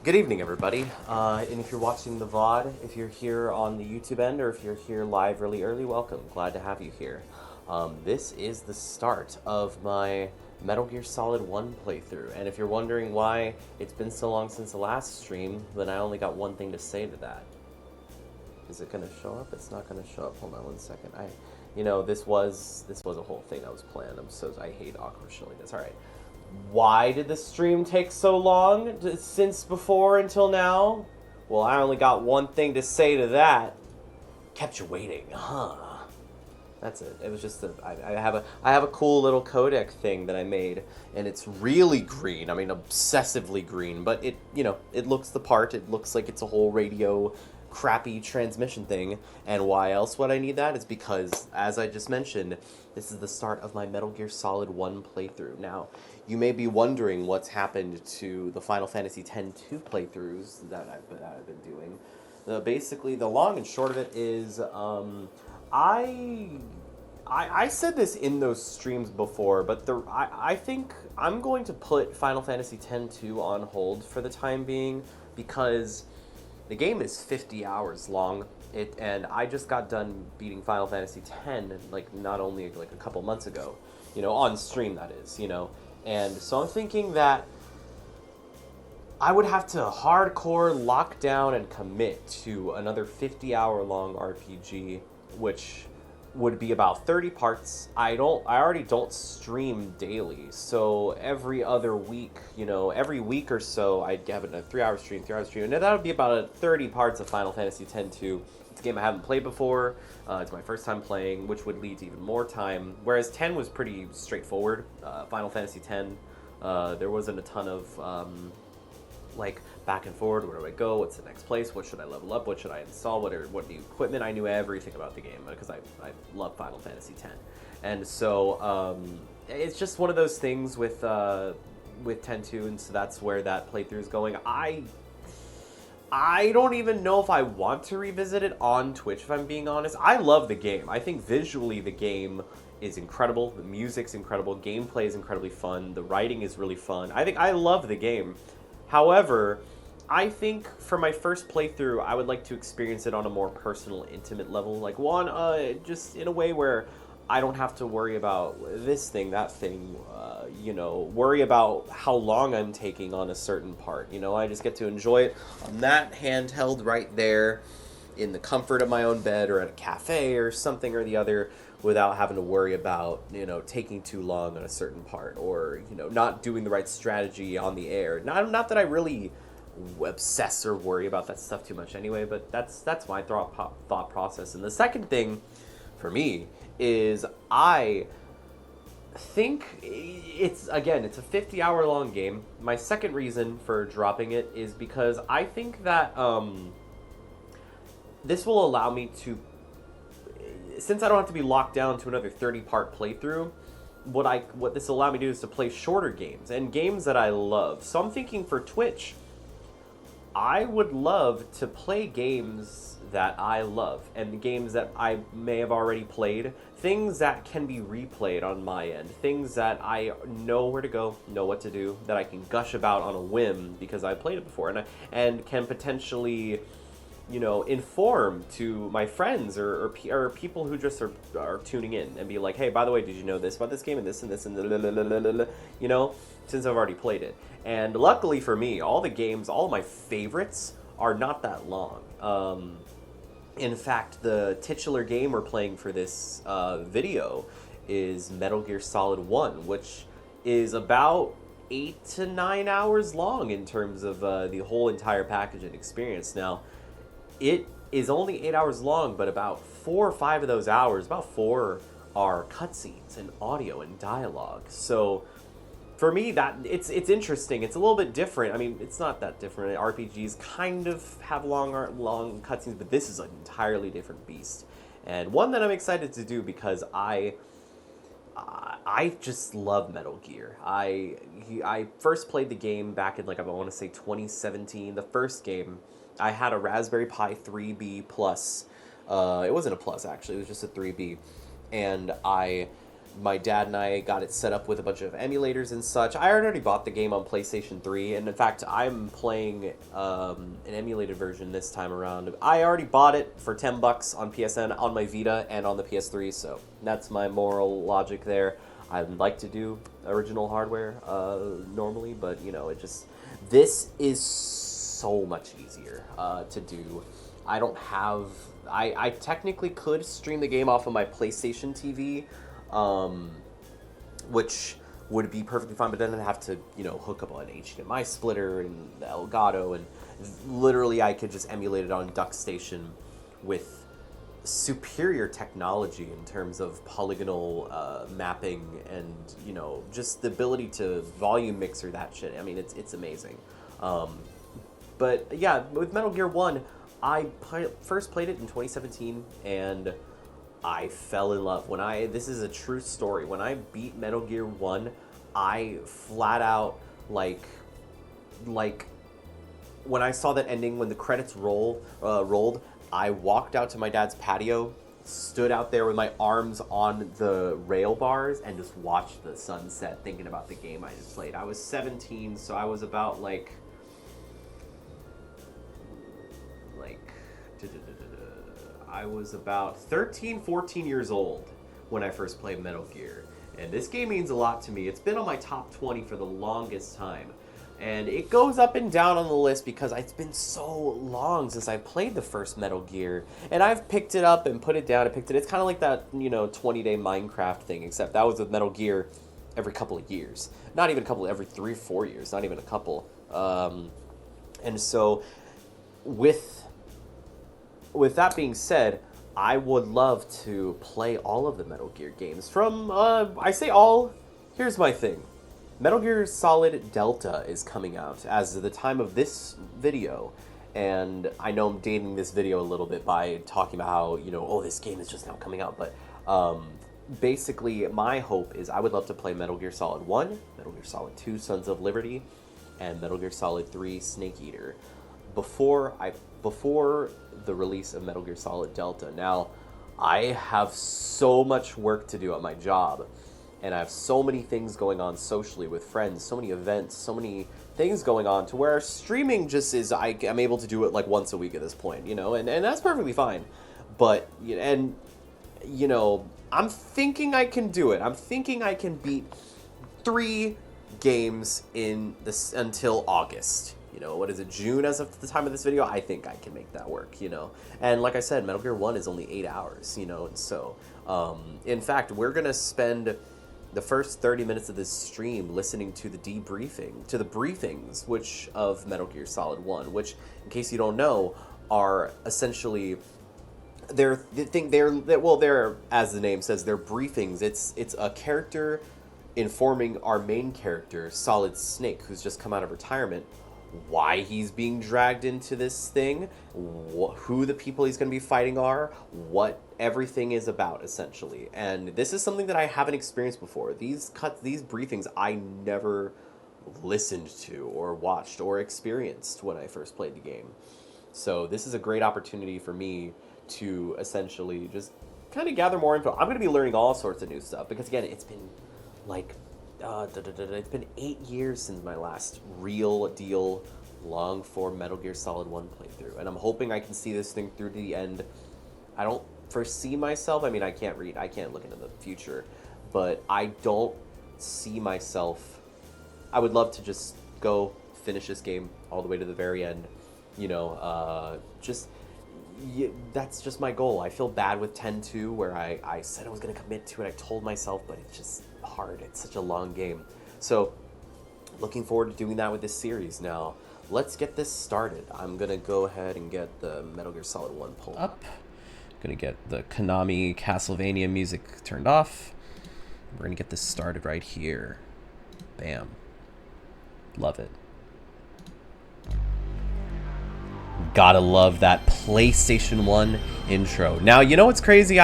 Good evening, everybody. And if you're watching the VOD, if you're here on the YouTube end, or if you're here live really early, welcome. Glad to have you here. This is the start of my Metal Gear Solid 1 playthrough. And if you're wondering why it's been so long since the last stream, then I only got one thing to say to that. Is it gonna show up? It's not gonna show up. Hold on one second. This was a whole thing that was planned. I hate awkward silliness. All right. Why did the stream take so long since before until now? Well, I only got one thing to say to that. Kept you waiting, huh? That's it. It was just I have a cool little codec thing that I made, and it's really green. I mean, obsessively green, but it looks the part. It looks like it's a whole radio crappy transmission thing. And why else would I need that? It's because, as I just mentioned, this is the start of my Metal Gear Solid 1 playthrough. Now, you may be wondering what's happened to the Final Fantasy X-2 playthroughs that I've been doing. Basically, the long and short of it is, I said this in those streams before, but I think I'm going to put Final Fantasy X-2 on hold for the time being, because the game is 50 hours long. And I just got done beating Final Fantasy X, not only a couple months ago, on stream, that is, And so I'm thinking that I would have to hardcore lock down and commit to another 50-hour-long RPG, which would be about 30 parts. I already don't stream daily, so every other week, every week or so, I'd have a 3-hour stream, and that would be about 30 parts of Final Fantasy X-2. It's a game I haven't played before. It's my first time playing, which would lead to even more time, whereas 10 was pretty straightforward. Final Fantasy X, there wasn't a ton of back and forward. Where do I go? What's the next place? What should I level up? What should I install? What new equipment? I knew everything about the game because I love Final Fantasy X, and so it's just one of those things with X-2, and so that's where that playthrough is going. I don't even know if I want to revisit it on Twitch, if I'm being honest. I love the game. I think visually the game is incredible. The music's incredible. Gameplay is incredibly fun. The writing is really fun. I love the game. However, I think for my first playthrough, I would like to experience it on a more personal, intimate level. Just in a way where I don't have to worry about this thing, that thing, worry about how long I'm taking on a certain part. I just get to enjoy it on that handheld right there in the comfort of my own bed or at a cafe or something or the other, without having to worry about, taking too long on a certain part, or, not doing the right strategy on the air. Not that I really obsess or worry about that stuff too much anyway, but that's my thought process. And the second thing for me is I think it's a 50-hour long game. My second reason for dropping it is because I think that this will allow me to, since I don't have to be locked down to another 30-part playthrough, what this will allow me to do is to play shorter games, and games that I love. So I'm thinking for Twitch, I would love to play games that I love, and games that I may have already played, things that can be replayed on my end, things that I know where to go, know what to do, that I can gush about on a whim because I played it before, and can potentially, inform to my friends or people who just are tuning in and be like, hey, by the way, did you know this about this game and this and this and since I've already played it. And luckily for me, all of my favorites are not that long. In fact, the titular game we're playing for this video is Metal Gear Solid 1, which is about 8 to 9 hours long in terms of the whole entire package and experience. Now, it is only 8 hours long, but about 4 or 5 of those hours, about 4, are cutscenes and audio and dialogue. So for me, that it's interesting. It's a little bit different. I mean, it's not that different. RPGs kind of have long cutscenes, but this is an entirely different beast, and one that I'm excited to do because I just love Metal Gear. I first played the game back in I want to say 2017. The first game, I had a Raspberry Pi 3B Plus. It wasn't a Plus actually. It was just a 3B, and I my dad and I got it set up with a bunch of emulators and such. I already bought the game on PlayStation 3, and in fact, I'm playing an emulated version this time around. I already bought it for $10 on PSN, on my Vita, and on the PS3, so that's my moral logic there. I'd like to do original hardware normally, but, you know, this is so much easier to do. I don't have... I technically could stream the game off of my PlayStation TV, which would be perfectly fine, but then I'd have to, you know, hook up an HDMI splitter and the Elgato, and literally I could just emulate it on DuckStation with superior technology in terms of polygonal mapping and, you know, just the ability to volume mixer that shit. I mean, it's amazing. But yeah, with Metal Gear 1, I first played it in 2017, and I fell in love. This is a true story. When I beat Metal Gear 1, I flat out, like when I saw that ending, when the credits rolled, I walked out to my dad's patio, stood out there with my arms on the rail bars, and just watched the sunset, thinking about the game I just played. I was 17, so I was about I was about 13, 14 years old when I first played Metal Gear. And this game means a lot to me. It's been on my top 20 for the longest time. And it goes up and down on the list because it's been so long since I played the first Metal Gear. And I've picked it up and put it down and picked it. It's kind of like that, you know, 20-day Minecraft thing, except that was with Metal Gear every couple of years. Not even a couple, every 3 or 4 years. Not even a couple. And so with that being said, I would love to play all of the Metal Gear games. From, I say all, here's my thing. Metal Gear Solid Delta is coming out as of the time of this video. And I know I'm dating this video a little bit by talking about how, you know, oh, this game is just now coming out. But basically, my hope is I would love to play Metal Gear Solid 1, Metal Gear Solid 2, Sons of Liberty, and Metal Gear Solid 3, Snake Eater, before the release of Metal Gear Solid Delta. Now, I have so much work to do at my job, and I have so many things going on socially with friends, so many events, so many things going on, to where streaming just is, I'm able to do it like once a week at this point, you know, and that's perfectly fine. But, and, you know, I'm thinking I can do it. I'm thinking I can beat 3 games in this until August. You know, what is it, June as of the time of this video? I think I can make that work, you know. And like I said, Metal Gear 1 is only 8 hours, you know, and so, in fact, we're going to spend the first 30 minutes of this stream listening to the briefings, which of Metal Gear Solid 1, which, in case you don't know, are essentially, they're, as the name says, they're briefings. It's a character informing our main character, Solid Snake, who's just come out of retirement, why he's being dragged into this thing, who the people he's going to be fighting are, what everything is about, essentially. And this is something that I haven't experienced before. These briefings I never listened to or watched or experienced when I first played the game. So this is a great opportunity for me to essentially just kind of gather more info. I'm going to be learning all sorts of new stuff because, again, it's been like... it's been 8 years since my last real deal long form Metal Gear Solid 1 playthrough, and I'm hoping I can see this thing through to the end. I don't foresee myself, I mean, I can't look into the future, but I don't see myself, I would love to just go finish this game all the way to the very end, you know, that's just my goal. I feel bad with 10-2, where I said I was going to commit to it, I told myself, but it's just hard. It's such a long game. So, looking forward to doing that with this series. Now, let's get this started. I'm going to go ahead and get the Metal Gear Solid 1 pulled up. Going to get the Konami Castlevania music turned off. We're going to get this started right here. Bam. Love it. Gotta love that PlayStation 1 intro. Now, you know what's crazy?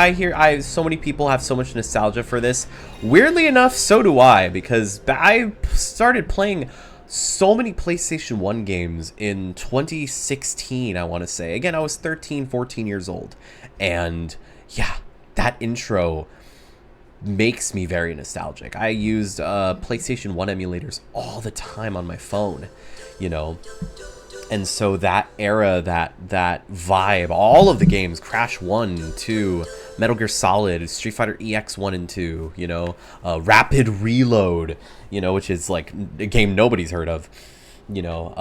So many people have so much nostalgia for this. Weirdly enough, so do I, because I started playing so many PlayStation 1 games in 2016, I want to say. Again, I was 13, 14 years old. And yeah, that intro makes me very nostalgic. I used PlayStation 1 emulators all the time on my phone, you know. And so that era, that vibe, all of the games, Crash 1, 2, Metal Gear Solid, Street Fighter EX 1 and 2, you know, Rapid Reload, you know, which is like a game nobody's heard of, you know,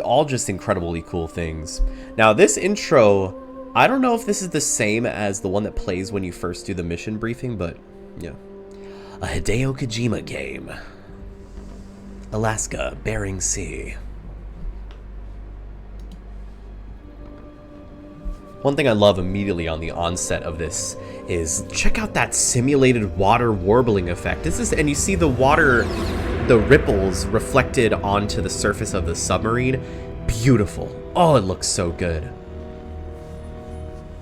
all just incredibly cool things. Now this intro, I don't know if this is the same as the one that plays when you first do the mission briefing, but yeah. A Hideo Kojima game. Alaska, Bering Sea. One thing I love immediately on the onset of this is check out that simulated water warbling effect. This is, and you see the water, the ripples reflected onto the surface of the submarine. Beautiful. Oh, it looks so good.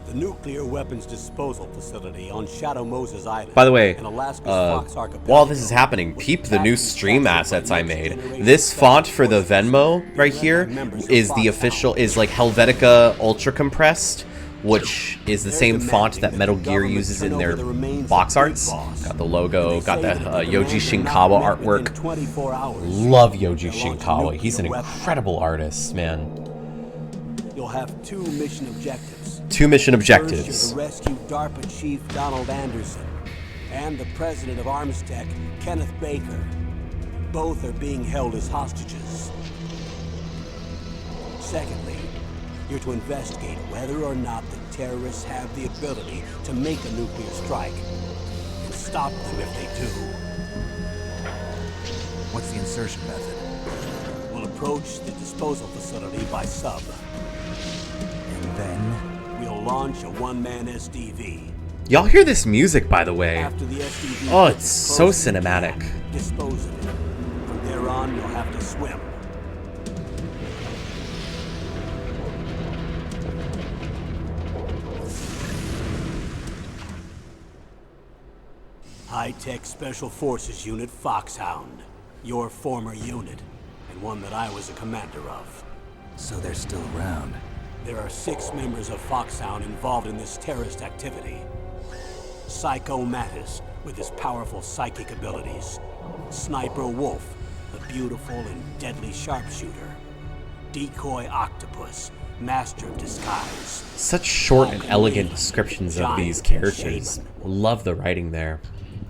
The nuclear weapons disposal facility on Shadow Moses Island. By the way, while this is happening, peep the new stream assets I made. This font for the Venmo right here is the official, is like Helvetica Ultra Compressed, which is the same font that Metal Gear uses in their box arts. Got the logo, got the Yoji Shinkawa artwork. Love Yoji Shinkawa. He's an incredible artist, man. You'll have two mission objectives. Two mission objectives. First, to rescue DARPA Chief Donald Anderson and the president of Armstech, Kenneth Baker. Both are being held as hostages. Secondly, you're to investigate whether or not the terrorists have the ability to make a nuclear strike and stop them if they do. What's the insertion method? We'll approach the disposal facility by sub. And then? We'll launch a one-man SDV. Y'all hear this music, by the way. After the SDV, oh, it's so cinematic. Dispose of it. From there on, you'll have to swim. High-Tech Special Forces Unit Foxhound. Your former unit, and one that I was a commander of. So they're still around. There are 6 members of Foxhound involved in this terrorist activity. Psycho Mattis, with his powerful psychic abilities. Sniper Wolf, a beautiful and deadly sharpshooter. Decoy Octopus, master of disguise. Such short and elegant descriptions of these characters. Love the writing there.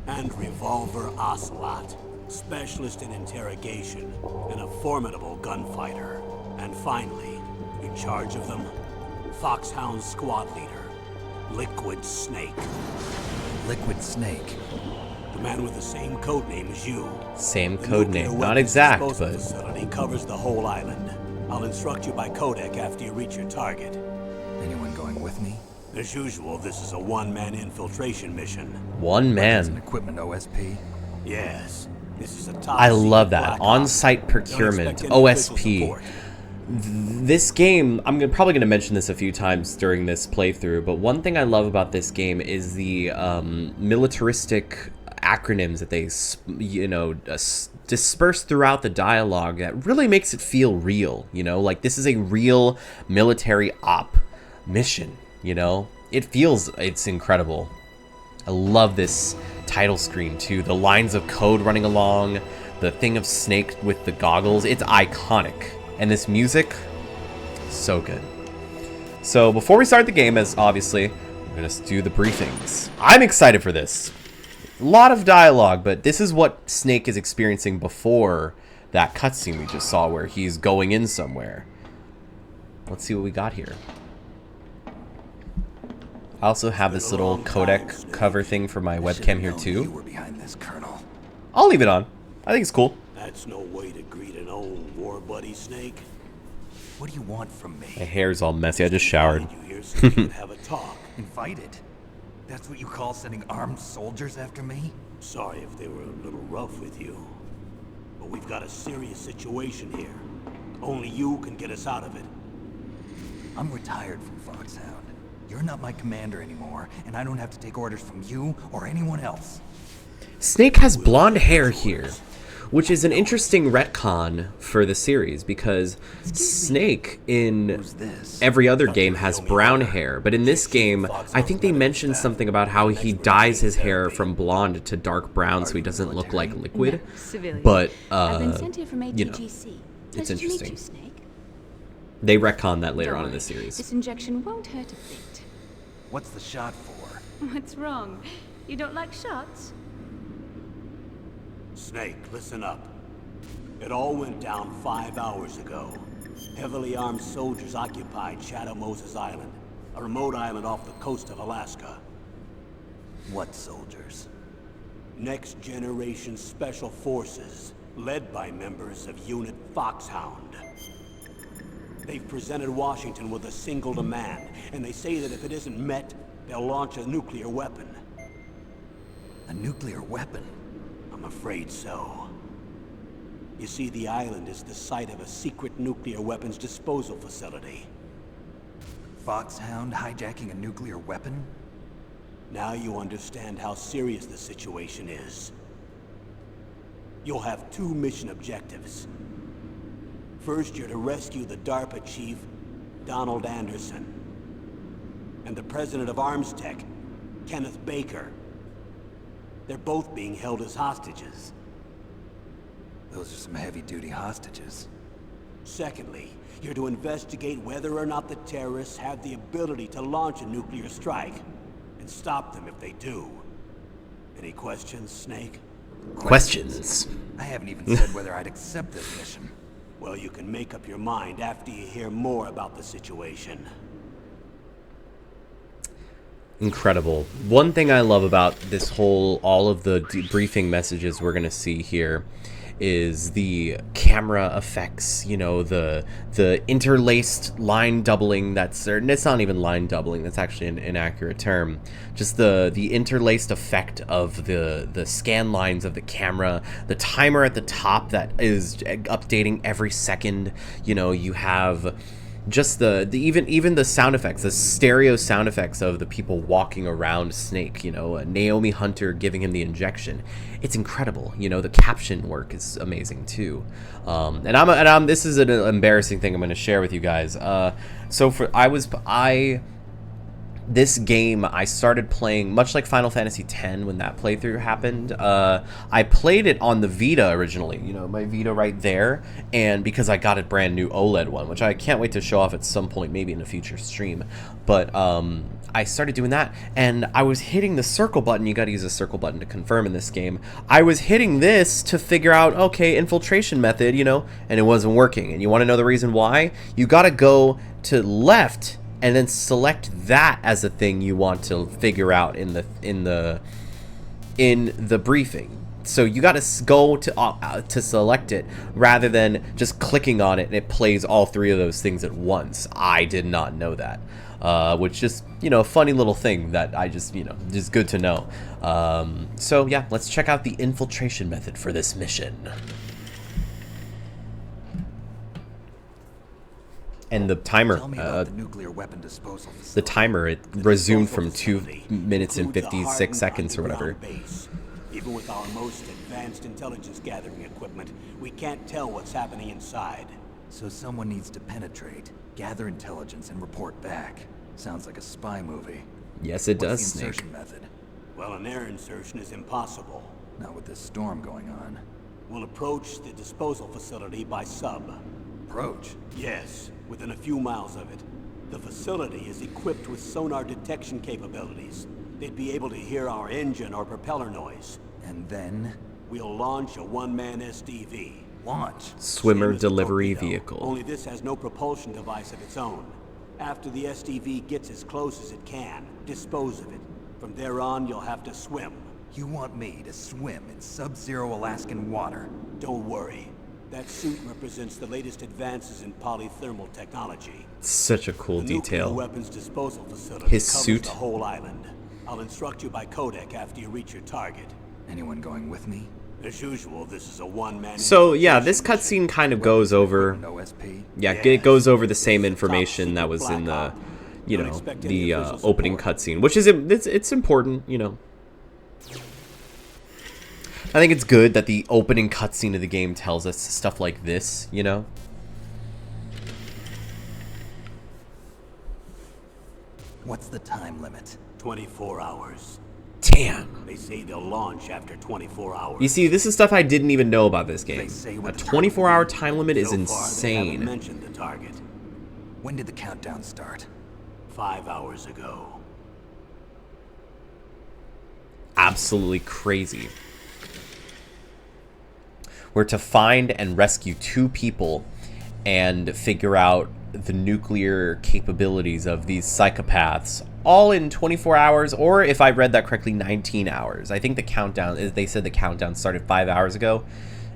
And Revolver Ocelot, specialist in interrogation and a formidable gunfighter. And finally, in charge of them, Foxhound's squad leader, Liquid Snake. Liquid Snake? The man with the same code name as you. Same code name, not exact, but... The facility covers the whole island. I'll instruct you by codec after you reach your target. Anyone going with me? As usual, this is a one-man infiltration mission. One man. An equipment OSP? Yes. This is a top I love that. On-site procurement, OSP. This game, I'm probably going to mention this a few times during this playthrough, but one thing I love about this game is the militaristic acronyms that they, you know, disperse throughout the dialogue that really makes it feel real, you know? Like, this is a real military op mission, you know? It's incredible. I love this title screen, too. The lines of code running along, the thing of Snake with the goggles, it's iconic. And this music, so good. So before we start the game, as obviously, we're going to do the briefings. I'm excited for this. A lot of dialogue, but this is what Snake is experiencing before that cutscene we just saw where he's going in somewhere. Let's see what we got here. I also have this little codec cover thing for my webcam here too. You were behind this, Colonel. I'll leave it on. I think it's cool. That's no way to greet an old war buddy, Snake. What do you want from me? My hair's all messy. I just showered. You here so we can have a talk. Invited? That's what you call sending armed soldiers after me? Sorry if they were a little rough with you. But we've got a serious situation here. Only you can get us out of it. I'm retired from Foxhound. You're not my commander anymore, and I don't have to take orders from you or anyone else. Snake has blonde hair here. which is an interesting retcon for the series because Snake in Who's this? every other game has brown hair, but in this game, I think they mentioned something about how he dyes his hair from blonde to dark brown so he doesn't look like liquid. No, civilian. But, I've been sent here from you know, ATGC. it's Pleasure to meet interesting. you, Snake. They retcon that later Don't on in worry, the series. This injection won't hurt a bit. What's the shot for? What's wrong? You don't like shots? Snake, listen up. It all went down 5 hours ago. Heavily armed soldiers occupied Shadow Moses Island, a remote island off the coast of Alaska. What soldiers? Next Generation Special Forces, led by members of Unit Foxhound. They've presented Washington with a single demand, and they say that if it isn't met, they'll launch a nuclear weapon. A nuclear weapon? I'm afraid so. You see, the island is the site of a secret nuclear weapons disposal facility. Foxhound hijacking a nuclear weapon? Now you understand how serious the situation is. You'll have 2 mission objectives. First, you're to rescue the DARPA chief, Donald Anderson, and the president of Armstech, Kenneth Baker. They're both being held as hostages. Those are some heavy-duty hostages. Secondly, you're to investigate whether or not the terrorists have the ability to launch a nuclear strike, and stop them if they do. Any questions, Snake? Questions. I haven't even said whether I'd accept this mission. Well, you can make up your mind after you hear more about the situation. Incredible. One thing I love about this whole, all of the debriefing messages we're going to see here is the camera effects, you know, the interlaced line doubling that's, or it's not even line doubling, that's actually an inaccurate term. Just the interlaced effect of the scan lines of the camera, the timer at the top that is updating every second. You know, you have just the even the sound effects, the stereo sound effects of the people walking around Snake, you know, Naomi Hunter giving him the injection. It's incredible. You know, the caption work is amazing too. And this is an embarrassing thing I'm going to share with you guys. This game I started playing much like Final Fantasy X when that playthrough happened. I played it on the Vita originally, you know, my Vita right there, and because I got a brand new OLED one, which I can't wait to show off at some point, maybe in a future stream. But I started doing that, and I was hitting the circle button. You got to use a circle button to confirm in this game. I was hitting this to figure out, okay, infiltration method, you know, and it wasn't working. And you want to know the reason why? You got to go to left and then select that as a thing you want to figure out in the briefing. So you got to go to select it rather than just clicking on it and it plays all 3 of those things at once. I did not know that, which is, you know, a funny little thing that I just, you know, just good to know. So yeah, let's check out the infiltration method for this mission. And the timer, Tell me about the nuclear weapon disposal the facility. timer, it resumed from 2 minutes and 56 seconds or whatever. Base. Even with our most advanced intelligence gathering equipment, we can't tell what's happening inside. So someone needs to penetrate, gather intelligence, and report back. Sounds like a spy movie. Yes, it does, What's the Snake. insertion method? Well, an air insertion is impossible. Not with this storm going on. We'll approach the disposal facility by sub. Approach. Yes, within a few miles of it. The facility is equipped with sonar detection capabilities. They'd be able to hear our engine or propeller noise. And then We'll launch a one-man SDV. launch. Swimmer Same as a delivery torpedo, vehicle. Only this has no propulsion device of its own. After the SDV gets as close as it can, dispose of it. From there on, you'll have to swim. You want me to swim in sub-zero Alaskan water? Don't worry. That suit represents the latest advances in polythermal technology. Such a cool The nuclear detail. weapons disposal facility His covers suit. the whole island. I'll instruct you by codec after you reach your target. Anyone going with me? As usual, this is a one-man... So yeah, this infiltration cutscene kind of goes over. An OSP? Yeah, Yes. it goes over the same It's a information that top-secret was in the, black op. you Don't know, expect any the official opening support. cutscene, which is it's important, you know. I think it's good that the opening cutscene of the game tells us stuff like this, you know? What's the time limit? 24 hours. Damn. They say they'll launch after 24 hours. You see, this is stuff I didn't even know about this They game. say A what the 24-hour time limit is So far, they haven't insane. mentioned the target. When did the countdown start? 5 hours ago. Absolutely crazy. We're to find and rescue 2 people and figure out the nuclear capabilities of these psychopaths, all in 24 hours, or if I read that correctly, 19 hours. I think the countdown, they said the countdown started 5 hours ago.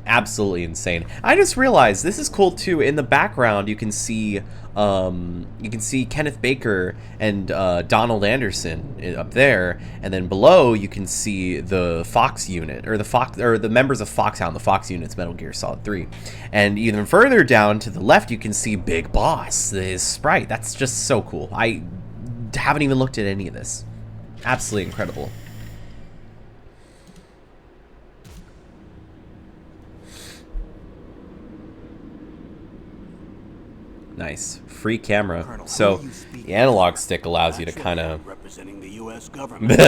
Absolutely insane. I just realized this is cool too. In the background, you can see Kenneth Baker and Donald Anderson up there, and then below you can see the Fox unit, or the members of Foxhound, the Fox unit's Metal Gear Solid 3. And even further down to the left, you can see Big Boss, his sprite. That's just so cool. I haven't even looked at any of this. Absolutely incredible. Nice. Free camera. Colonel, So who are you speaking the analog stick allows you to kind of... Representing the U.S. government.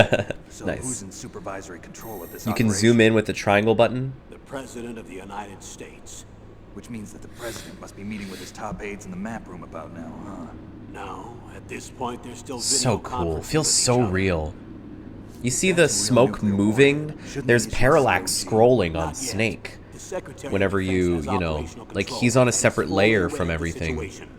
So Nice. who's in supervisory control of this You can operation? zoom in with the triangle button. The President of the United States. Which means that the president must be meeting with his top aides in the map room about now, huh? No, at this point, there's still So video cool. conferencing Feels with so each other. real. You see That's the a real smoke nuclear war. moving? Shouldn't There's the issue parallax COG? scrolling on Not yet. Snake. The Secretary of Whenever Defense you has know, operational like control he's on a and is separate fully layer aware from of the everything. situation.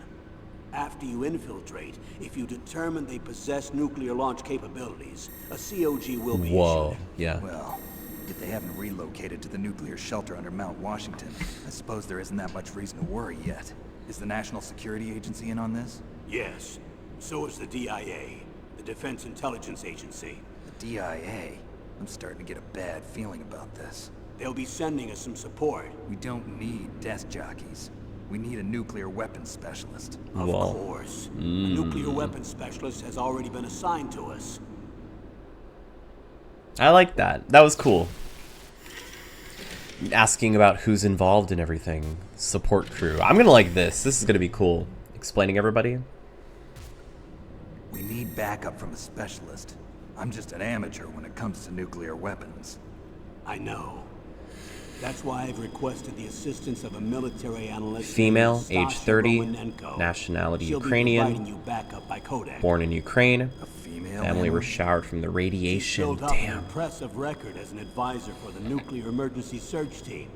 After you infiltrate, if you determine they possess nuclear launch capabilities, a COG will be Whoa, issued. yeah. Well, if they haven't relocated to the nuclear shelter under Mount Washington, I suppose there isn't that much reason to worry yet. Is the National Security Agency in on this? Yes. So is the DIA, the Defense Intelligence Agency. The DIA? I'm starting to get a bad feeling about this. They'll be sending us some support. We don't need desk jockeys. We need a nuclear weapons specialist. Of Whoa. course. A nuclear weapons specialist has already been assigned to us. I like that. That was cool. Asking about who's involved in everything. Support crew. I'm gonna like this. This is gonna be cool. Explaining everybody. We need backup from a specialist. I'm just an amateur when it comes to nuclear weapons. I know. That's why I've requested the assistance of a military analyst. Female, named age Stasha 30, Romanenko. nationality She'll be Ukrainian, providing you backup by Kodak. born in Ukraine. A female Family were analyst? showered from the She's radiation. built up an Damn. impressive record as an advisor for the nuclear emergency search team.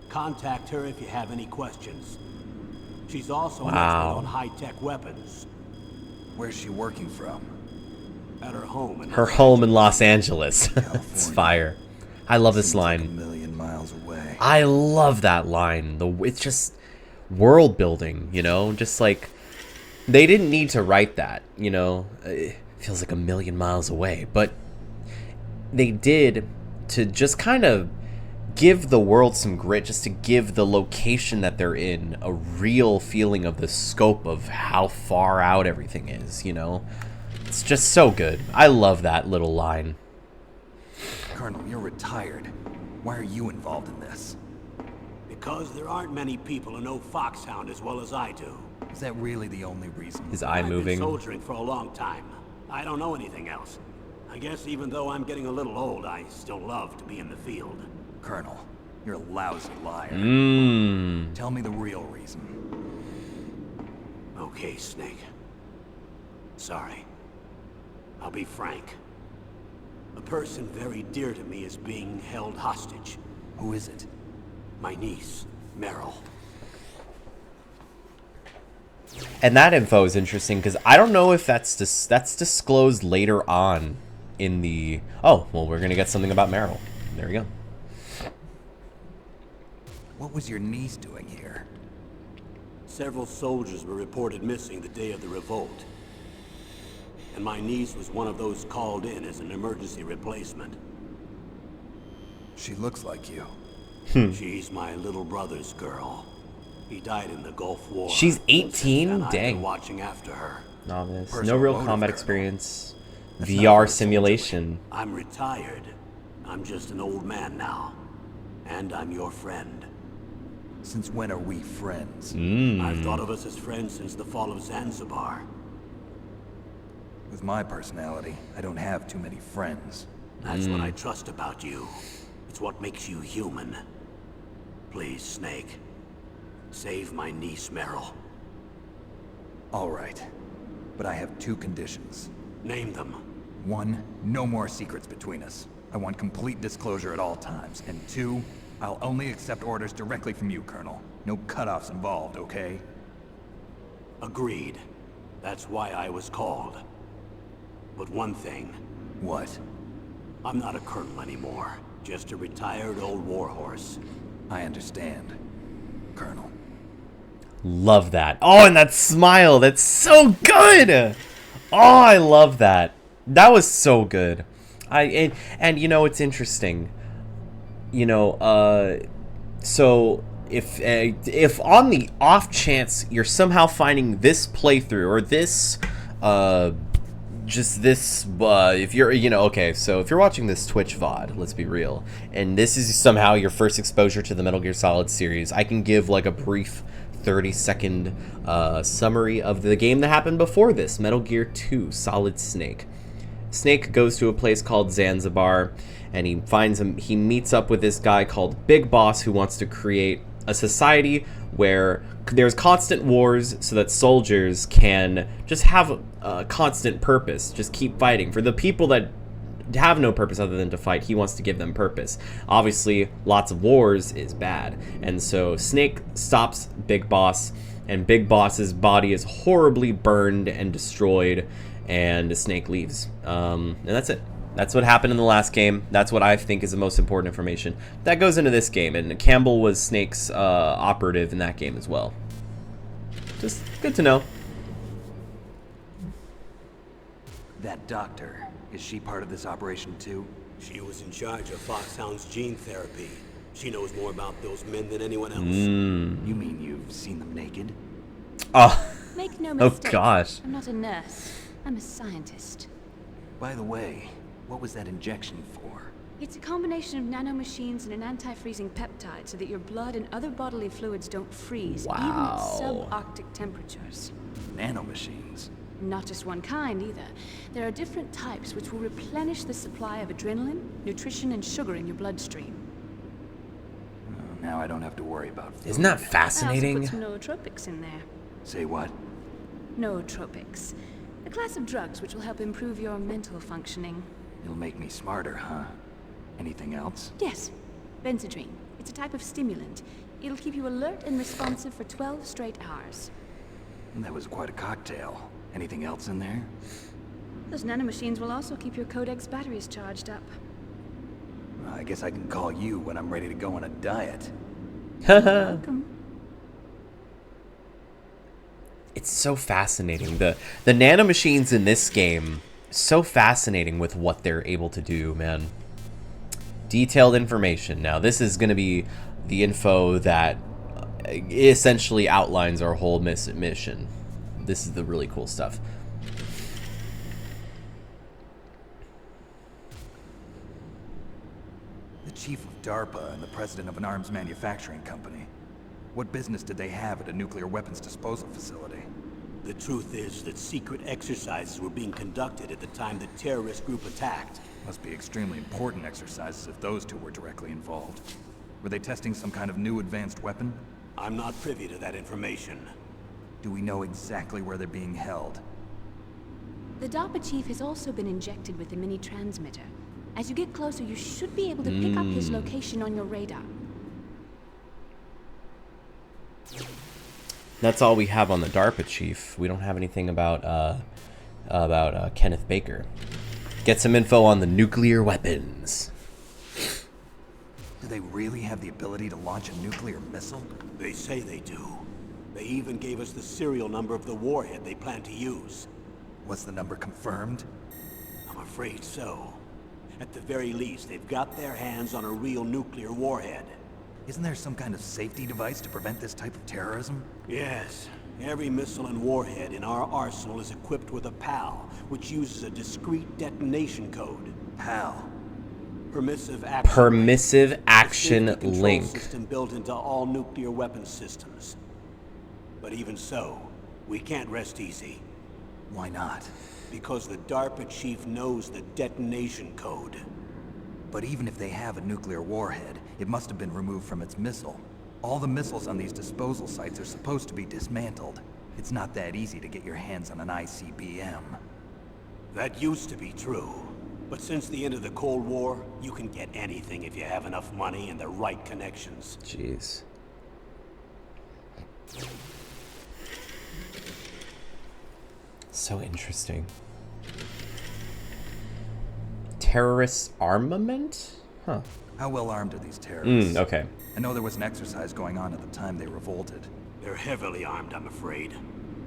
Contact her if you have any questions. She's also an Wow. expert on high-tech weapons. Where's she working from? At her home in Her Los home in Angeles. Los Angeles. It's California. fire. I love this Seems like line. a million miles away. I love that line. It's just world building, you know? Just like they didn't need to write that, you know? It feels like a million miles away, but they did to just kind of give the world some grit, just to give the location that they're in a real feeling of the scope of how far out everything is, you know? It's just so good. I love that little line. Colonel, you're retired. Why are you involved in this? Because there aren't many people who know Foxhound as well as I do. Is that really the only reason? His eye I've moving. been soldiering for a long time. I don't know anything else. I guess even though I'm getting a little old, I still love to be in the field. Colonel, you're a lousy liar. Mmm. Tell me the real reason. Okay, Snake. Sorry. I'll be frank. A person very dear to me is being held hostage. Who is it? My niece, Meryl. And that info is interesting because I don't know if that's disclosed later on in the... Oh, well, we're going to get something about Meryl. There we go. What was your niece doing here? Several soldiers were reported missing the day of the revolt. And my niece was one of those called in as an emergency replacement. She looks like you. She's my little brother's girl. He died in the Gulf War. She's 18? And I've been Dang. watching after her. No real motive, combat Colonel. experience. That's not VR very simulation. I'm retired. I'm just an old man now. And I'm your friend. Since when are we friends? I've thought of us as friends since the fall of Zanzibar. With my personality, I don't have too many friends. That's what I trust about you. It's what makes you human. Please, Snake. Save my niece, Meryl. All right. But I have two conditions. Name them. 1, no more secrets between us. I want complete disclosure at all times. And 2, I'll only accept orders directly from you, Colonel. No cutoffs involved, okay? Agreed. That's why I was called. But one thing, What? I'm not a colonel anymore. Just a retired old warhorse. I understand, Colonel. Love that. Oh, and that smile. That's so good. Oh, I love that. That was so good. And you know, it's interesting. You know, so if on the off chance you're somehow finding this playthrough or this just this if you're, you know, okay, so if you're watching this Twitch VOD, let's be real, and this is somehow your first exposure to the Metal Gear Solid series, I can give like a brief 30-second summary of the game that happened before this, Metal Gear 2 Solid Snake. Snake goes to a place called Zanzibar, and he meets up with this guy called Big Boss, who wants to create a society where there's constant wars so that soldiers can just have a constant purpose, just keep fighting. For the people that have no purpose other than to fight, he wants to give them purpose. Obviously, lots of wars is bad, and so Snake stops Big Boss, and Big Boss's body is horribly burned and destroyed, and Snake leaves. And that's it. That's what happened in the last game. That's what I think is the most important information. That goes into this game, and Campbell was Snake's operative in that game as well. Just good to know. That doctor, is she part of this operation too? She was in charge of Foxhound's gene therapy. She knows more about those men than anyone else. You mean you've seen them naked? Oh, Make no oh mistake. gosh. I'm not a nurse. I'm a scientist. By the way, what was that injection for? It's a combination of nanomachines and an anti-freezing peptide so that your blood and other bodily fluids don't freeze, even at Wow. subarctic temperatures. Nanomachines. Not just one kind, either. There are different types which will replenish the supply of adrenaline, nutrition, and sugar in your bloodstream. Now I don't have to worry about food. Isn't that I also fascinating? put some nootropics in there. Say what? Nootropics. A class of drugs which will help improve your mental functioning. It'll make me smarter, huh? Anything else? Yes, Benzedrine. It's a type of stimulant. It'll keep you alert and responsive for 12 straight hours. That was quite a cocktail. Anything else in there? Those nanomachines will also keep your Codex batteries charged up. I guess I can call you when I'm ready to go on a diet. Welcome. It's so fascinating. The nanomachines in this game, so fascinating with what they're able to do, man. Detailed information. Now, this is going to be the info that essentially outlines our whole mission. This is the really cool stuff. The chief of DARPA and the president of an arms manufacturing company. What business did they have at a nuclear weapons disposal facility? The truth is that secret exercises were being conducted at the time the terrorist group attacked. Must be extremely important exercises if those two were directly involved. Were they testing some kind of new advanced weapon? I'm not privy to that information. Do we know exactly where they're being held? The DARPA chief has also been injected with a mini transmitter. As you get closer, you should be able to pick up his location on your radar. That's all we have on the DARPA chief. We don't have anything about Kenneth Baker. Get some info on the nuclear weapons. Do they really have the ability to launch a nuclear missile? They say they do. They even gave us the serial number of the warhead they plan to use. Was the number confirmed? I'm afraid so. At the very least, they've got their hands on a real nuclear warhead. Isn't there some kind of safety device to prevent this type of terrorism? Yes. Every missile and warhead in our arsenal is equipped with a PAL, which uses a discrete detonation code. PAL. Permissive action. Permissive action Safety control link. system built into all nuclear weapon systems. But even so, we can't rest easy. Why not? Because the DARPA chief knows the detonation code. But even if they have a nuclear warhead, it must have been removed from its missile. All the missiles on these disposal sites are supposed to be dismantled. It's not that easy to get your hands on an ICBM. That used to be true. But since the end of the Cold War, you can get anything if you have enough money and the right connections. Jeez. So interesting. Terrorist armament? Huh. How well armed are these terrorists? Okay. I know there was an exercise going on at the time they revolted. They're heavily armed, I'm afraid.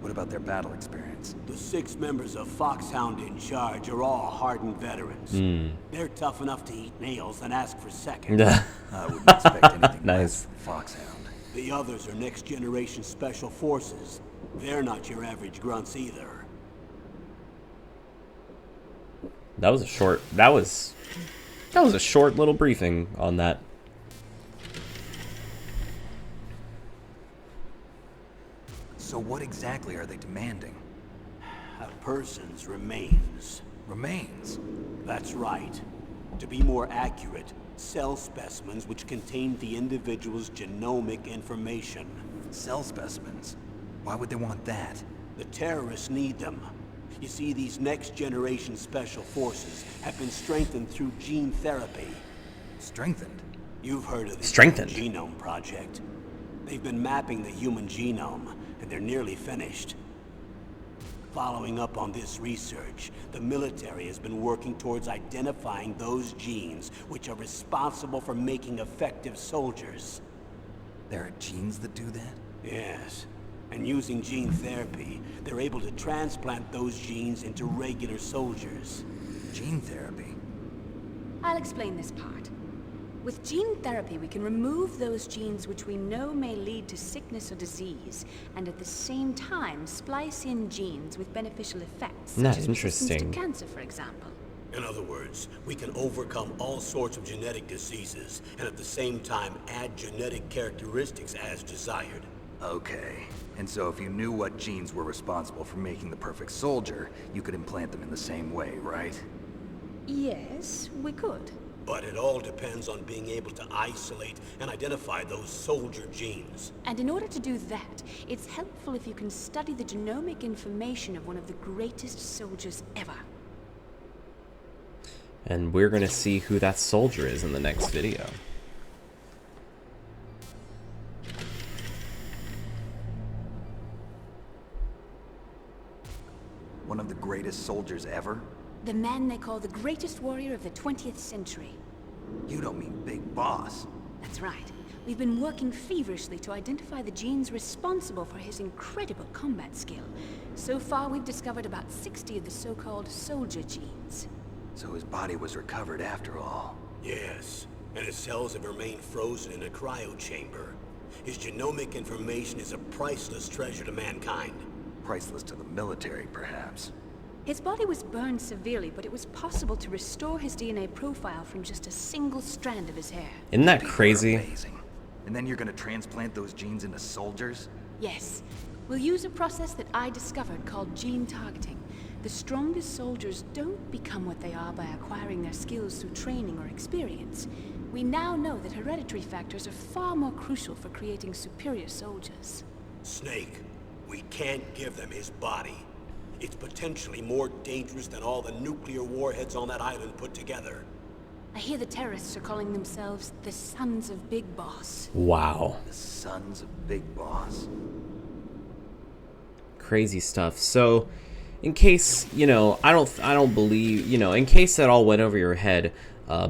What about their battle experience? The 6 members of Foxhound in charge are all hardened veterans. They're tough enough to eat nails and ask for seconds. I wouldn't expect anything Nice. less from Foxhound. The others are next-generation special forces. They're not your average grunts either. That was a short. That was a short little briefing on that. So what exactly are they demanding? A person's remains. Remains? That's right. To be more accurate, cell specimens which contain the individual's genomic information. Cell specimens? Why would they want that? The terrorists need them. You see, these next-generation special forces have been strengthened through gene therapy. Strengthened? You've heard of the Strengthened. Genome Project. They've been mapping the human genome, and they're nearly finished. Following up on this research, the military has been working towards identifying those genes which are responsible for making effective soldiers. There are genes that do that? Yes. And using gene therapy, they're able to transplant those genes into regular soldiers. Gene therapy? I'll explain this part. With gene therapy, we can remove those genes which we know may lead to sickness or disease, and at the same time splice in genes with beneficial effects, such That's as resistance interesting. to cancer, for example. In other words, we can overcome all sorts of genetic diseases, and at the same time add genetic characteristics as desired. Okay. And so if you knew what genes were responsible for making the perfect soldier, you could implant them in the same way, right? Yes, we could. But it all depends on being able to isolate and identify those soldier genes. And in order to do that, it's helpful if you can study the genomic information of one of the greatest soldiers ever. And we're gonna see who that soldier is in the next video. One of the greatest soldiers ever? The man they call the greatest warrior of the 20th century. You don't mean Big Boss. That's right. We've been working feverishly to identify the genes responsible for his incredible combat skill. So far, we've discovered about 60 of the so-called soldier genes. So his body was recovered after all. Yes, and his cells have remained frozen in a cryo chamber. His genomic information is a priceless treasure to mankind. Priceless to the military, perhaps. His body was burned severely, but it was possible to restore his DNA profile from just a single strand of his hair. Isn't that People are crazy? Amazing. And then you're gonna transplant those genes into soldiers? Yes. We'll use a process that I discovered called gene targeting. The strongest soldiers don't become what they are by acquiring their skills through training or experience. We now know that hereditary factors are far more crucial for creating superior soldiers. Snake, we can't give them his body. It's potentially more dangerous than all the nuclear warheads on that island put together. I hear the terrorists are calling themselves the Sons of Big Boss. Wow. The sons of Big Boss. Crazy stuff. So, in case, I don't believe, in case that all went over your head,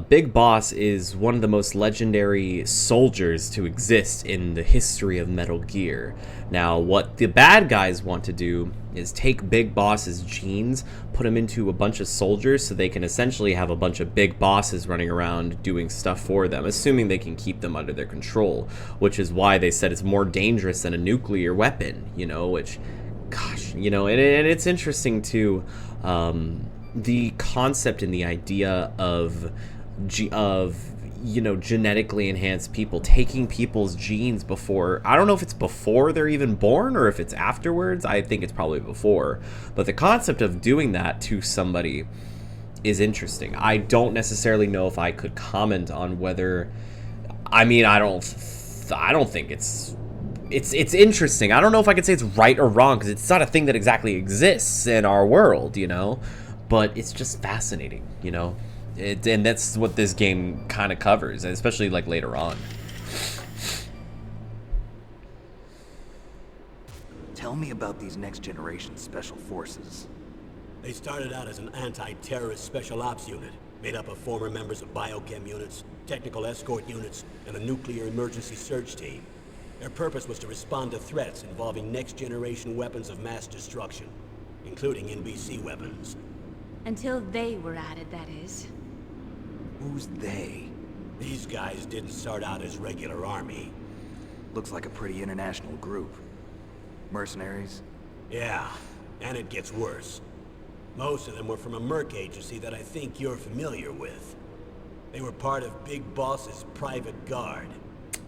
Big Boss is one of the most legendary soldiers to exist in the history of Metal Gear. Now, what the bad guys want to do is take Big Boss's genes, put them into a bunch of soldiers so they can essentially have a bunch of big bosses running around doing stuff for them, assuming they can keep them under their control, which is why they said it's more dangerous than a nuclear weapon, which, gosh, and it's interesting too, the concept and the idea of genetically enhanced people, taking people's genes before. I don't know if it's before they're even born or if it's afterwards. I think it's probably before. But the concept of doing that to somebody is interesting. I don't necessarily know if I could comment on whether. I mean, I don't think it's interesting. I don't know if I could say it's right or wrong because it's not a thing that exactly exists in our world, but it's just fascinating, and that's what this game kind of covers, especially like later on. Tell me about these next generation special forces. They started out as an anti-terrorist special ops unit, made up of former members of biochem units, technical escort units, and a nuclear emergency search team. Their purpose was to respond to threats involving next-generation weapons of mass destruction, including NBC weapons. Until they were added, that is. Who's they? These guys didn't start out as regular army. Looks like a pretty international group. Mercenaries? Yeah, and it gets worse. Most of them were from a merc agency that I think you're familiar with. They were part of Big Boss's private guard.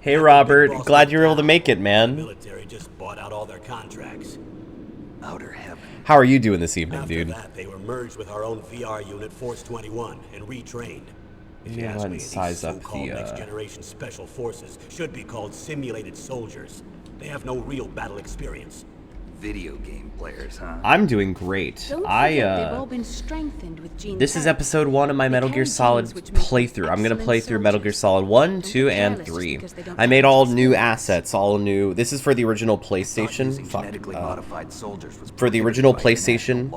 Hey Robert, glad you were able to make it, man. The military just bought out all their contracts. Outer heaven. How are you doing this evening, dude? After that, they were merged with our own VR unit, Force 21, and retrained. If you ask me, these so-called next-generation special forces should be called simulated soldiers. They have no real battle experience. Video game players, huh? I'm doing great. Don't forget they've all been strengthened with gene This is therapy. episode 1 of my Metal Gear Solid playthrough. I'm gonna play through Metal Gear Solid 1, 2, and 3. I made all new assets, all new. This is for the original PlayStation. Modified soldiers was For the original PlayStation,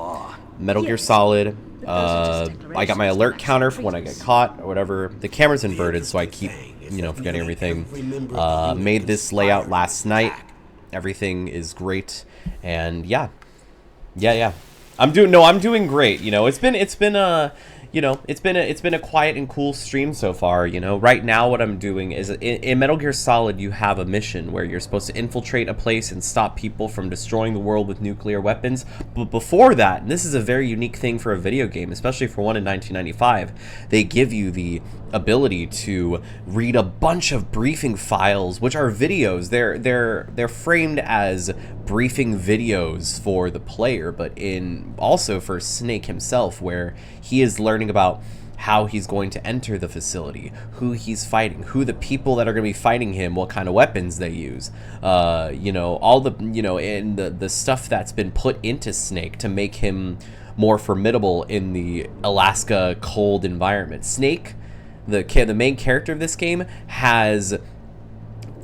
Metal Gear Solid. I got my alert counter for when I get caught or whatever. The camera's inverted, so I keep, forgetting everything. Made this layout last night. Everything is great, and yeah. I'm doing great. It's been a quiet and cool stream so far. Right now what I'm doing is in Metal Gear Solid you have a mission where you're supposed to infiltrate a place and stop people from destroying the world with nuclear weapons. But before that, and this is a very unique thing for a video game, especially for one in 1995, they give you the ability to read a bunch of briefing files, which are videos. They're framed as briefing videos for the player, but also for Snake himself, where he is learning about how he's going to enter the facility, who he's fighting, who the people that are going to be fighting him, what kind of weapons they use, all the, and the stuff that's been put into Snake to make him more formidable in the Alaska cold environment. Snake, the main character of this game, has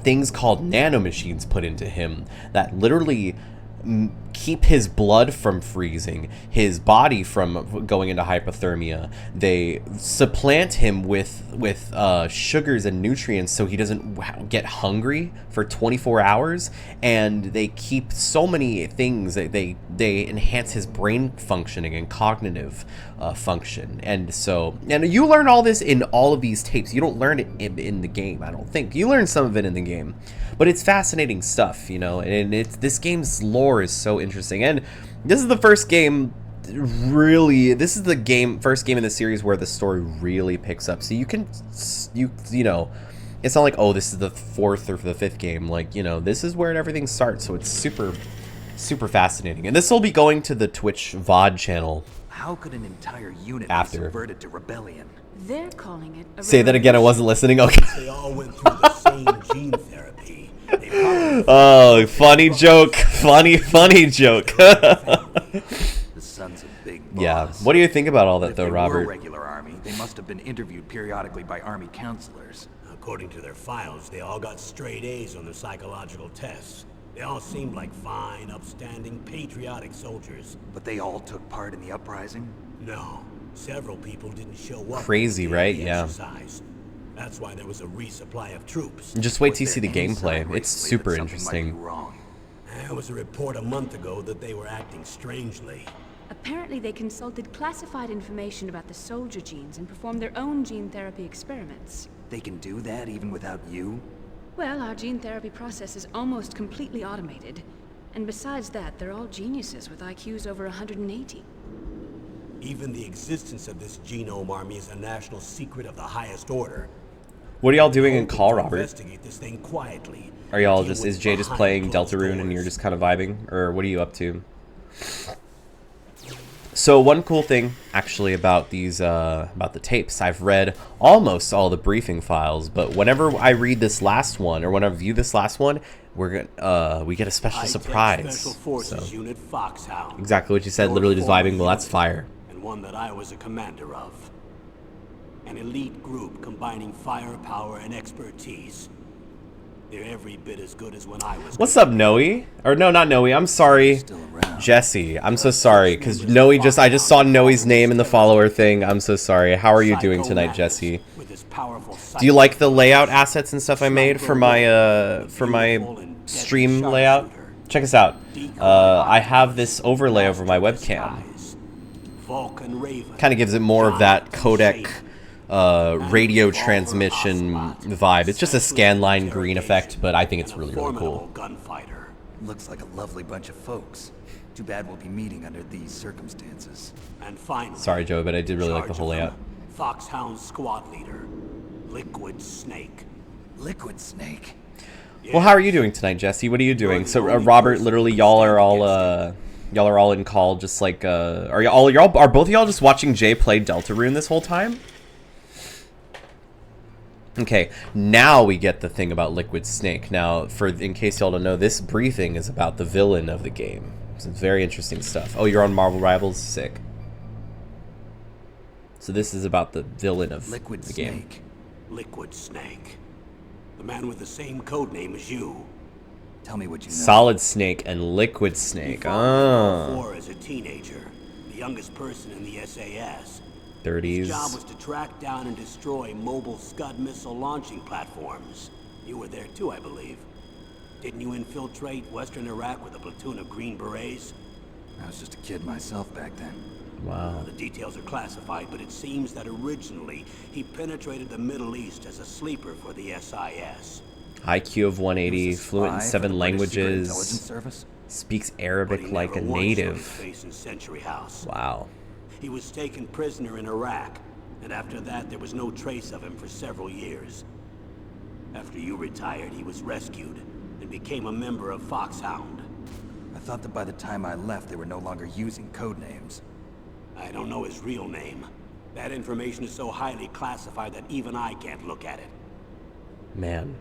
things called nanomachines put into him that literally keep his blood from freezing, his body from going into hypothermia. They supplant him with sugars and nutrients so he doesn't get hungry for 24 hours, and they keep so many things. They enhance his brain functioning and cognitive function, and you learn all this in all of these tapes. You don't learn it in the game, I don't think. You learn some of it in the game, but it's fascinating stuff, and this game's lore is so interesting. And this is the first game, this is the first game in the series where the story really picks up. So it's not like, oh, this is the 4th or the 5th game. Like, this is where everything starts. So it's super, super fascinating. And this will be going to the Twitch VOD channel. How could an entire unit be subverted to rebellion? They're calling it a Say that again, I wasn't listening. Okay. They all went through the same gene therapy. Oh, funny joke. Funny joke. The sons of Big Boss. Yeah. What do you think about all that, though, If they Robert? were regular army, they must have been interviewed periodically by army counselors. According to their files, they all got straight A's on their psychological tests. They all seemed like fine, upstanding, patriotic soldiers. But they all took part in the uprising? No, several people didn't show up. Crazy, for the right? DD Yeah. exercise. That's why there was a resupply of troops. Just wait Was till you see the there any gameplay. sign It's recently super that something might be interesting. wrong? There was a report a month ago that they were acting strangely. Apparently they consulted classified information about the soldier genes and performed their own gene therapy experiments. They can do that even without you? Well, our gene therapy process is almost completely automated. And besides that, they're all geniuses with IQs over 180. Even the existence of this genome army is a national secret of the highest order. What are y'all doing in call, To Robert? investigate this thing quietly. Are y'all Deal just, with is Jay just behind playing closed Deltarune and doors. you're just kind of vibing? Or what are you up to? So one cool thing actually about these about the tapes, I've read almost all the briefing files, but whenever I read this last one or whenever I view this last one, we get a special High-tech surprise. Special Forces So, Unit Foxhound. exactly what you said, Your literally just former vibing. Well, that's unit, fire. And one that I was a commander of. An elite group combining firepower and expertise. They're every bit as good as when I was. What's up, Noe? Or no, not Noe. I'm sorry, Still around. Jesse. I'm so sorry because I just saw Noe's name in the follower thing. I'm so sorry. How are you doing tonight, Jesse? Do you like the layout assets and stuff I made for my stream layout? Check us out. I have this overlay over my webcam. Kind of gives it more of that codec radio transmission vibe. It's just a scanline green effect, but I think it's really, really cool. Gunfighter. Looks like a lovely bunch of folks. Too bad we'll be meeting under these circumstances. And finally, Sorry, Joey, but I did really like the whole layout. Foxhound squad leader, Liquid Snake. Liquid Snake. Well, how are you doing tonight, Jesse? What are you doing? So, Robert, literally, y'all are all in call, just like, are both of y'all just watching Jay play Deltarune this whole time? Okay, now we get the thing about Liquid Snake. Now, in case y'all don't know, this briefing is about the villain of the game. Some very interesting stuff. Oh, you're on Marvel Rivals? Sick. So this is about the villain of Liquid the game. Snake. Liquid Snake. The man with the same code name as you. Tell me what you know. Solid Snake and Liquid He Snake. fought in Ah, Gulf War as a teenager, the youngest person in the SAS. 30s. His job was to track down and destroy mobile Scud missile launching platforms. You were there too, I believe. Didn't you infiltrate Western Iraq with a platoon of Green Berets? I was just a kid myself back then. Wow. The details are classified, but it seems that originally he penetrated the Middle East as a sleeper for the SIS. IQ of 180, Was a fluent in spy for 7 the British Secret Intelligence languages, Service? speaks But Arabic he like a never once showed his native. face in Century House. Wow. He was taken prisoner in Iraq, and after that there was no trace of him for several years. After you retired, he was rescued and became a member of Foxhound. I thought that by the time I left, they were no longer using code names. I don't know his real name. That information is so highly classified that even I can't look at it. Man.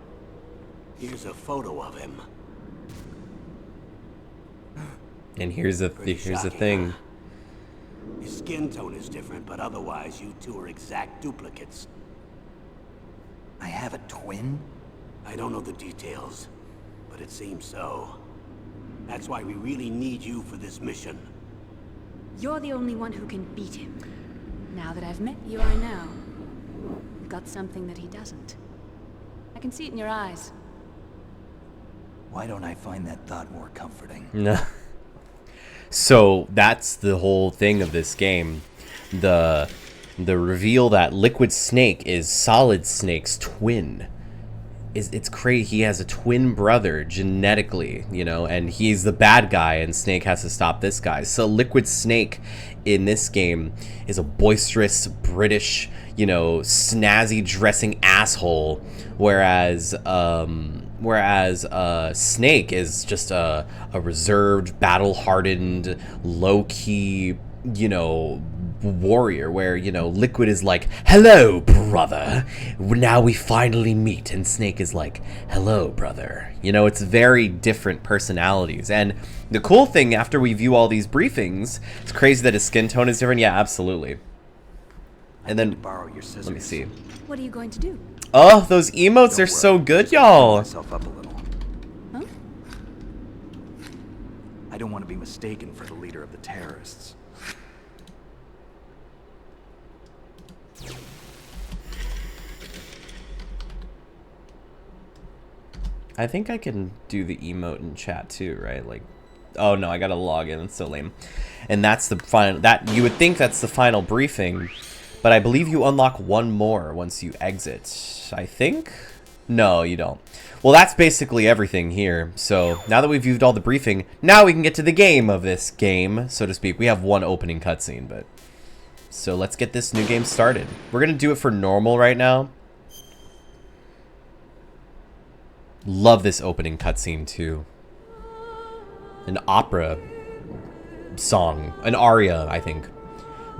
Here's a photo of him. And here's the Pretty shocking, thing. huh? His skin tone is different, but otherwise you two are exact duplicates. I have a twin? I don't know the details, but it seems so. That's why we really need you for this mission. You're the only one who can beat him. Now that I've met you, I know. You've got something that he doesn't. I can see it in your eyes. Why don't I find that thought more comforting? No. So that's the whole thing of this game. The reveal that Liquid Snake is Solid Snake's twin. It's crazy. He has a twin brother genetically, you know, and he's the bad guy and Snake has to stop this guy. So Liquid Snake in this game is a boisterous British, you know, snazzy dressing asshole, whereas Snake is just a reserved, battle-hardened, low-key, you know, warrior, where, you know, Liquid is like, hello, brother, now we finally meet, and Snake is like, hello, brother. You know, it's very different personalities. And the cool thing, after we view all these briefings, it's crazy that his skin tone is different. Yeah, absolutely. And then, Borrow your scissors. let me see. What are you going to do? Oh, those emotes Don't are so worry, good, just clean y'all. myself up a little. Huh? I don't want to be mistaken for the leader of the terrorists. I think I can do the emote in chat too, right? Like, oh no, I gotta log in. It's so lame. And that's the final. That you would think that's the final briefing, but I believe you unlock one more once you exit. I think. No, you don't. Well, that's basically everything here. So now that we've viewed all the briefing, now we can get to the game of this game, so to speak. We have one opening cutscene, but So let's get this new game started. We're gonna do it for normal right now. Love this opening cutscene too. An opera song, an aria, I think.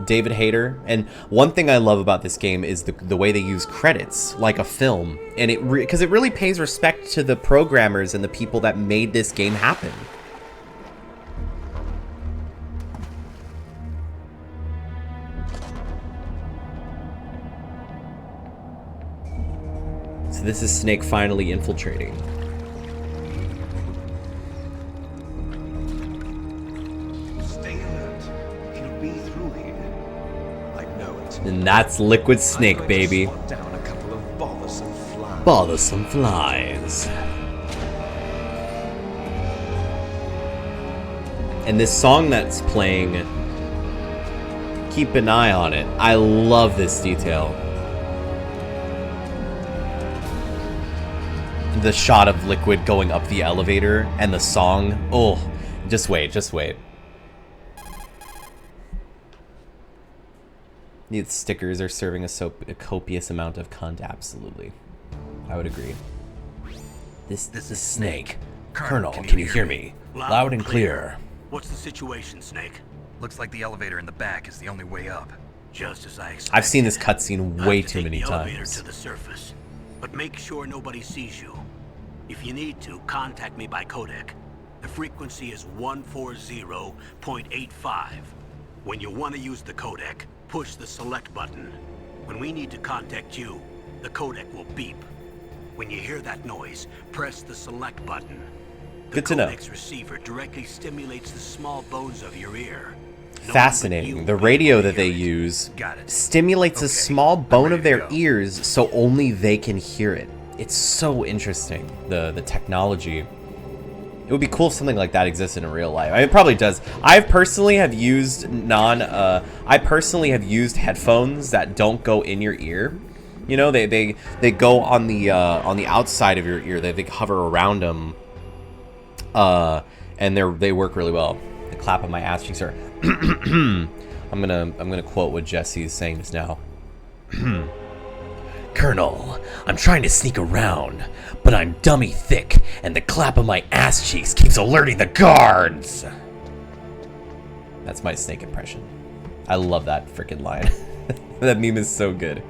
David Hayter. And one thing I love about this game is the way they use credits like a film, and because it really pays respect to the programmers and the people that made this game happen. So this is Snake finally infiltrating. Stay alert. He'll be through here. I know it. And that's Liquid Snake, I'm going to baby. swat down a couple of bothersome flies. Bothersome flies. And this song that's playing, keep an eye on it. I love this detail. The shot of Liquid going up the elevator and the song. Oh, just wait, just wait. These stickers are serving a copious amount of content. Absolutely. I would agree. This is Snake. Colonel, can you hear me? Loud and clear. What's the situation, Snake? Looks like the elevator in the back is the only way up. Just as I expected. I've seen this cutscene way too many the elevator times. to the surface, but make sure nobody sees you. If you need to, contact me by codec. The frequency is 140.85. When you want to use the codec, push the select button. When we need to contact you, the codec will beep. When you hear that noise, press the select button. The Good to know. codec's receiver directly stimulates the small bones of your ear. No one but Fascinating. you The will radio hear that they it. use Got it. stimulates a Okay, small I'm bone ready of to their go. ears so only they can hear it. It's so interesting, the technology. It would be cool if something like that existed in real life. I mean, it probably does. I personally have used headphones that don't go in your ear. You know, they go on the outside of your ear. They hover around them. And they work really well. The clap on my ass cheeks are. I'm gonna quote what Jesse is saying just now. Colonel, I'm trying to sneak around, but I'm dummy thick, and the clap of my ass cheeks keeps alerting the guards. That's my Snake impression. I love that freaking line. That meme is so good.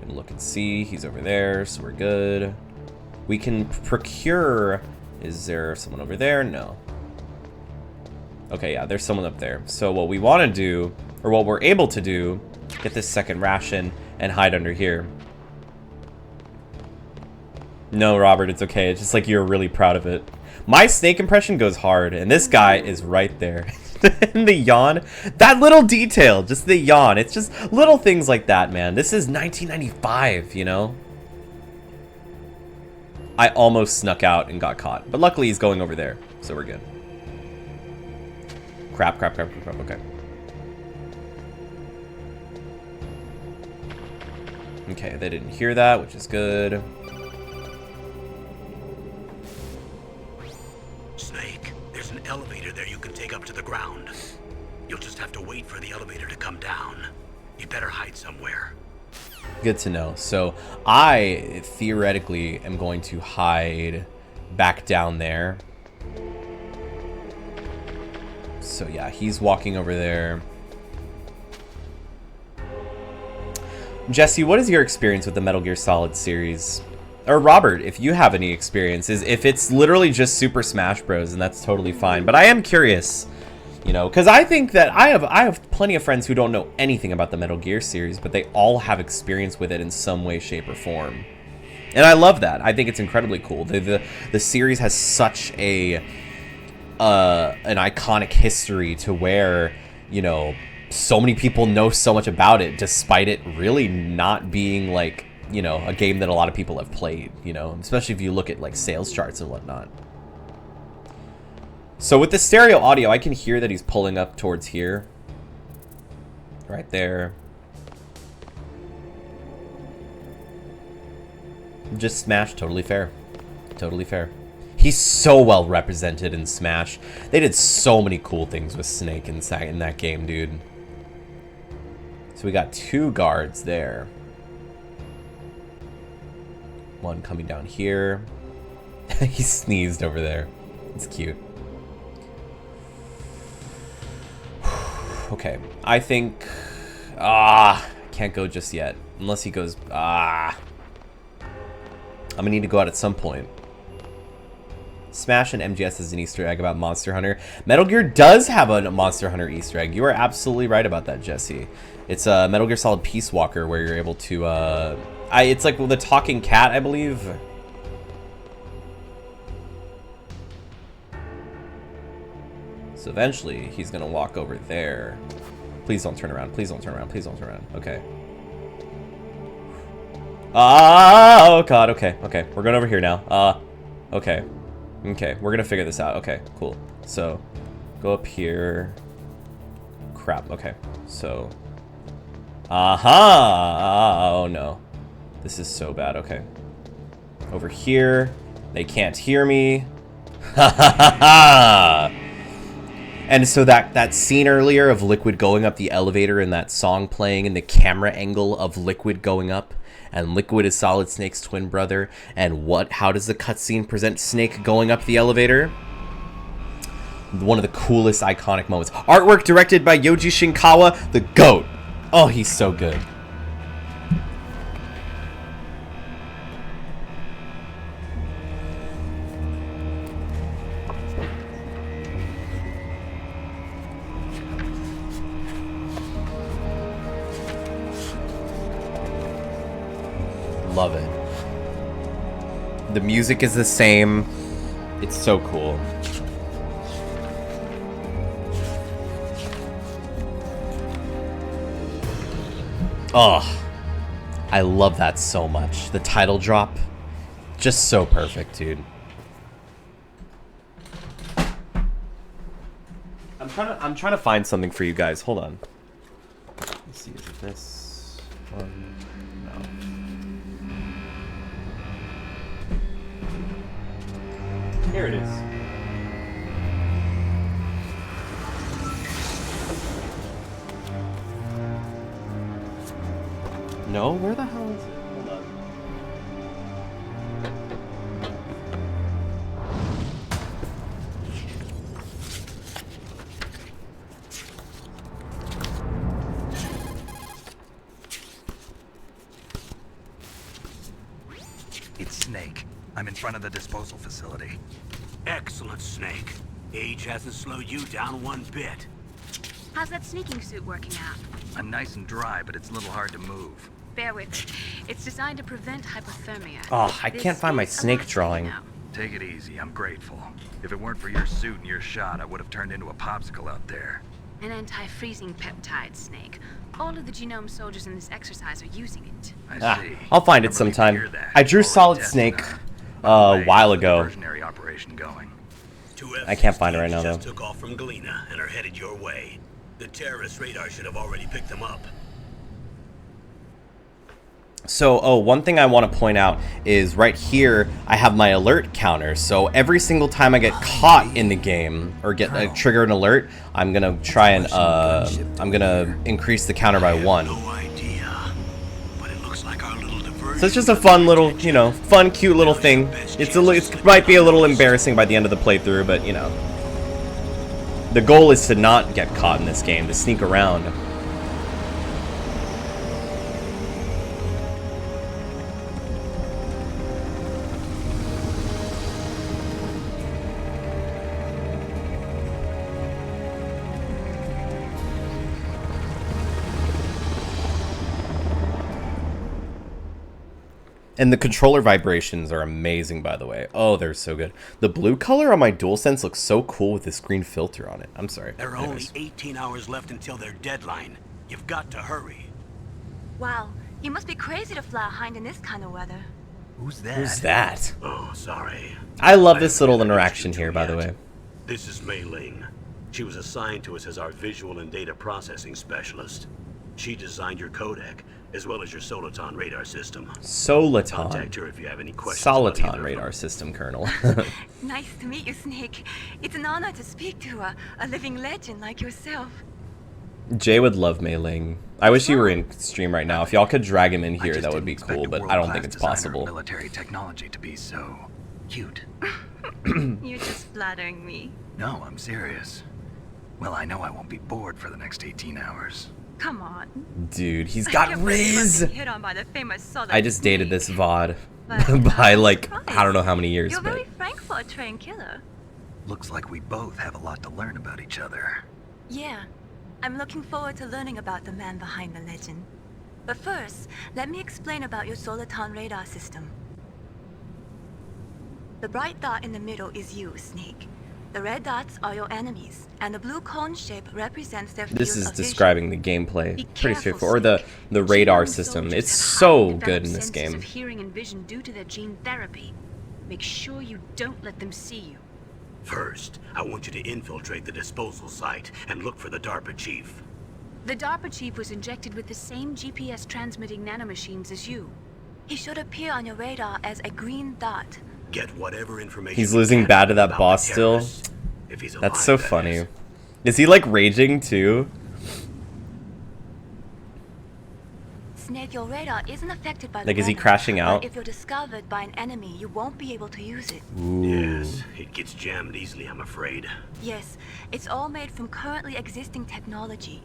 Gonna look and see. He's over there, so we're good. We can procure. Is there someone over there? No. Okay, yeah, there's someone up there. So what we want to do, or what we're able to do, get this second ration and hide under here. No, Robert, it's okay. It's just like you're really proud of it. My Snake impression goes hard, and this guy is right there. And the yawn, that little detail, just the yawn. It's just little things like that, man. This is 1995, you know? I almost snuck out and got caught, but luckily he's going over there, so we're good. Crap, okay. Okay, they didn't hear that, which is good. Snake, there's an elevator there you can take up to the ground. You'll just have to wait for the elevator to come down. You better hide somewhere. Good to know. So I theoretically am going to hide back down there. So yeah, he's walking over there. Jesse, what is your experience with the Metal Gear Solid series? Or Robert, if you have any experiences, if it's literally just Super Smash Bros, and that's totally fine. But I am curious, you know, because I think that I have plenty of friends who don't know anything about the Metal Gear series, but they all have experience with it in some way, shape, or form. And I love that. I think it's incredibly cool. The series has such an iconic history to where, you know, so many people know so much about it, despite it really not being like, you know, a game that a lot of people have played, you know, especially if you look at like sales charts and whatnot. So with the stereo audio, I can hear that he's pulling up towards here. Right there. Just smash, totally fair. Totally fair. He's so well represented in Smash. They did so many cool things with Snake in that game, dude. So we got 2 guards there. One coming down here. He sneezed over there. It's cute. Okay, I think... can't go just yet. Unless he goes... I'm gonna need to go out at some point. Smash and MGS is an Easter egg about Monster Hunter. Metal Gear does have a Monster Hunter Easter egg. You are absolutely right about that, Jesse. It's a Metal Gear Solid Peace Walker where you're able to... it's like the talking cat, I believe. So eventually, he's gonna walk over there. Please don't turn around. Please don't turn around. Please don't turn around. Okay. Oh, God. Okay. Okay. We're going over here now. Okay. Okay. We're gonna figure this out. Okay. Cool. So, go up here. Crap. Okay. So... Aha! Oh, no. This is so bad. Okay. Over here. They can't hear me. Ha ha ha ha! And so that scene earlier of Liquid going up the elevator and that song playing and the camera angle of Liquid going up, and Liquid is Solid Snake's twin brother, and how does the cutscene present Snake going up the elevator? One of the coolest iconic moments. Artwork directed by Yoji Shinkawa, the GOAT. Oh, he's so good. Love it. The music is the same. It's so cool. Oh, I love that so much. The title drop, just so perfect, dude. I'm trying to find something for you guys. Hold on. Let's see, is it this one? No. Here it is. No, where the hell is it? Hold on. It's Snake. I'm in front of the disposal facility. Excellent, Snake. Age hasn't slowed you down one bit. How's that sneaking suit working out? I'm nice and dry, but it's a little hard to move. Bear with me. It's designed to prevent hypothermia. Oh, I can't find my This is snake elastic drawing. now. Take it easy, I'm grateful. If it weren't for your suit and your shot, I would have turned into a popsicle out there. An anti-freezing peptide, Snake. All of the genome soldiers in this exercise are using it. I see. I'll find it I'm relieved to sometime. hear that. I drew Already Solid tested Snake on it. a By the way, while how's the ago. diversionary operation going? I can't find it right now, Just though. took off from Galena and are headed your way. The terrorist radar should have already picked them up. So, one thing I want to point out is right here, I have my alert counter. So every single time I get caught in the game or get trigger an alert, I'm gonna try and I'm gonna increase the counter by 1. No idea, but it looks like our little diversion. So it's just a fun little, you know, fun, cute little thing. It might be a little embarrassing by the end of the playthrough, but you know, the goal is to not get caught in this game, to sneak around. And the controller vibrations are amazing, by the way. Oh, they're so good. The blue color on my DualSense looks so cool with this green filter on it. I'm sorry. There are only Anyways. 18 hours left until their deadline. You've got to hurry. Wow, you must be crazy to fly a hind in this kind of weather. Who's that? Who's that? Oh, sorry. I love this haven't little introduced interaction you to here, by the yet. way. This is Mei Ling. She was assigned to us as our visual and data processing specialist. She designed your codec, as well as your Soliton radar system. Soliton. Contact her if you have any questions. Soliton radar system, Colonel. Nice to meet you, Snake. It's an honor to speak to a living legend like yourself. Jay would love Mei Ling. I wish he were in stream right now. If y'all could drag him in here, that would be cool, but I don't think it's possible. Military technology to be so cute. You're just flattering me. No, I'm serious. Well, I know I won't be bored for the next 18 hours. Come on. Dude, he's got Riz! Hit on by the famous Solid I just dated Snake. this VOD But, by like, surprised. I don't know how many years, You're but... very frank for a trained killer. Looks like we both have a lot to learn about each other. Yeah. I'm looking forward to learning about the man behind the legend. But first, let me explain about your Soliton radar system. The bright dot in the middle is you, Snake. The red dots are your enemies, and the blue cone shape represents their field This is of vision. describing the gameplay. Be Pretty careful, straightforward. Or Snake. the radar Genome system. soldiers It's have so highly good developed in this senses game. of hearing and vision due to their gene therapy. Make sure you don't let them see you. First, I want you to infiltrate the disposal site and look for the DARPA chief. The DARPA chief was injected with the same GPS transmitting nanomachines as you. He should appear on your radar as a green dot. Get whatever information He's you losing can bad to that about boss the still. terrorists. If he's That's alive, so that funny. is. Is he like raging too? Snake, your radar isn't affected by the Like, is he venom, crashing but out? if you're discovered by an enemy, you won't be able to use it. Ooh. Yes, it gets jammed easily, I'm afraid. Yes, it's all made from currently existing technology.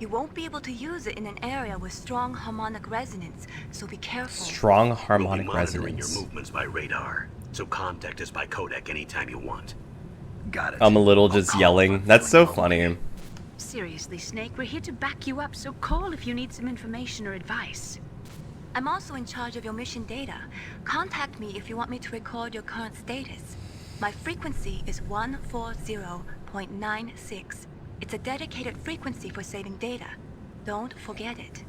You won't be able to use it in an area with strong harmonic resonance, so be careful. Strong We'll be harmonic monitoring resonance. your movements by radar, so contact us by codec anytime you want. Got it. I'm a little I'll just call yelling. if I'm That's so feeling lonely. funny. Seriously, Snake, we're here to back you up, so call if you need some information or advice. I'm also in charge of your mission data. Contact me if you want me to record your current status. My frequency is 140.96. It's a dedicated frequency for saving data. Don't forget it.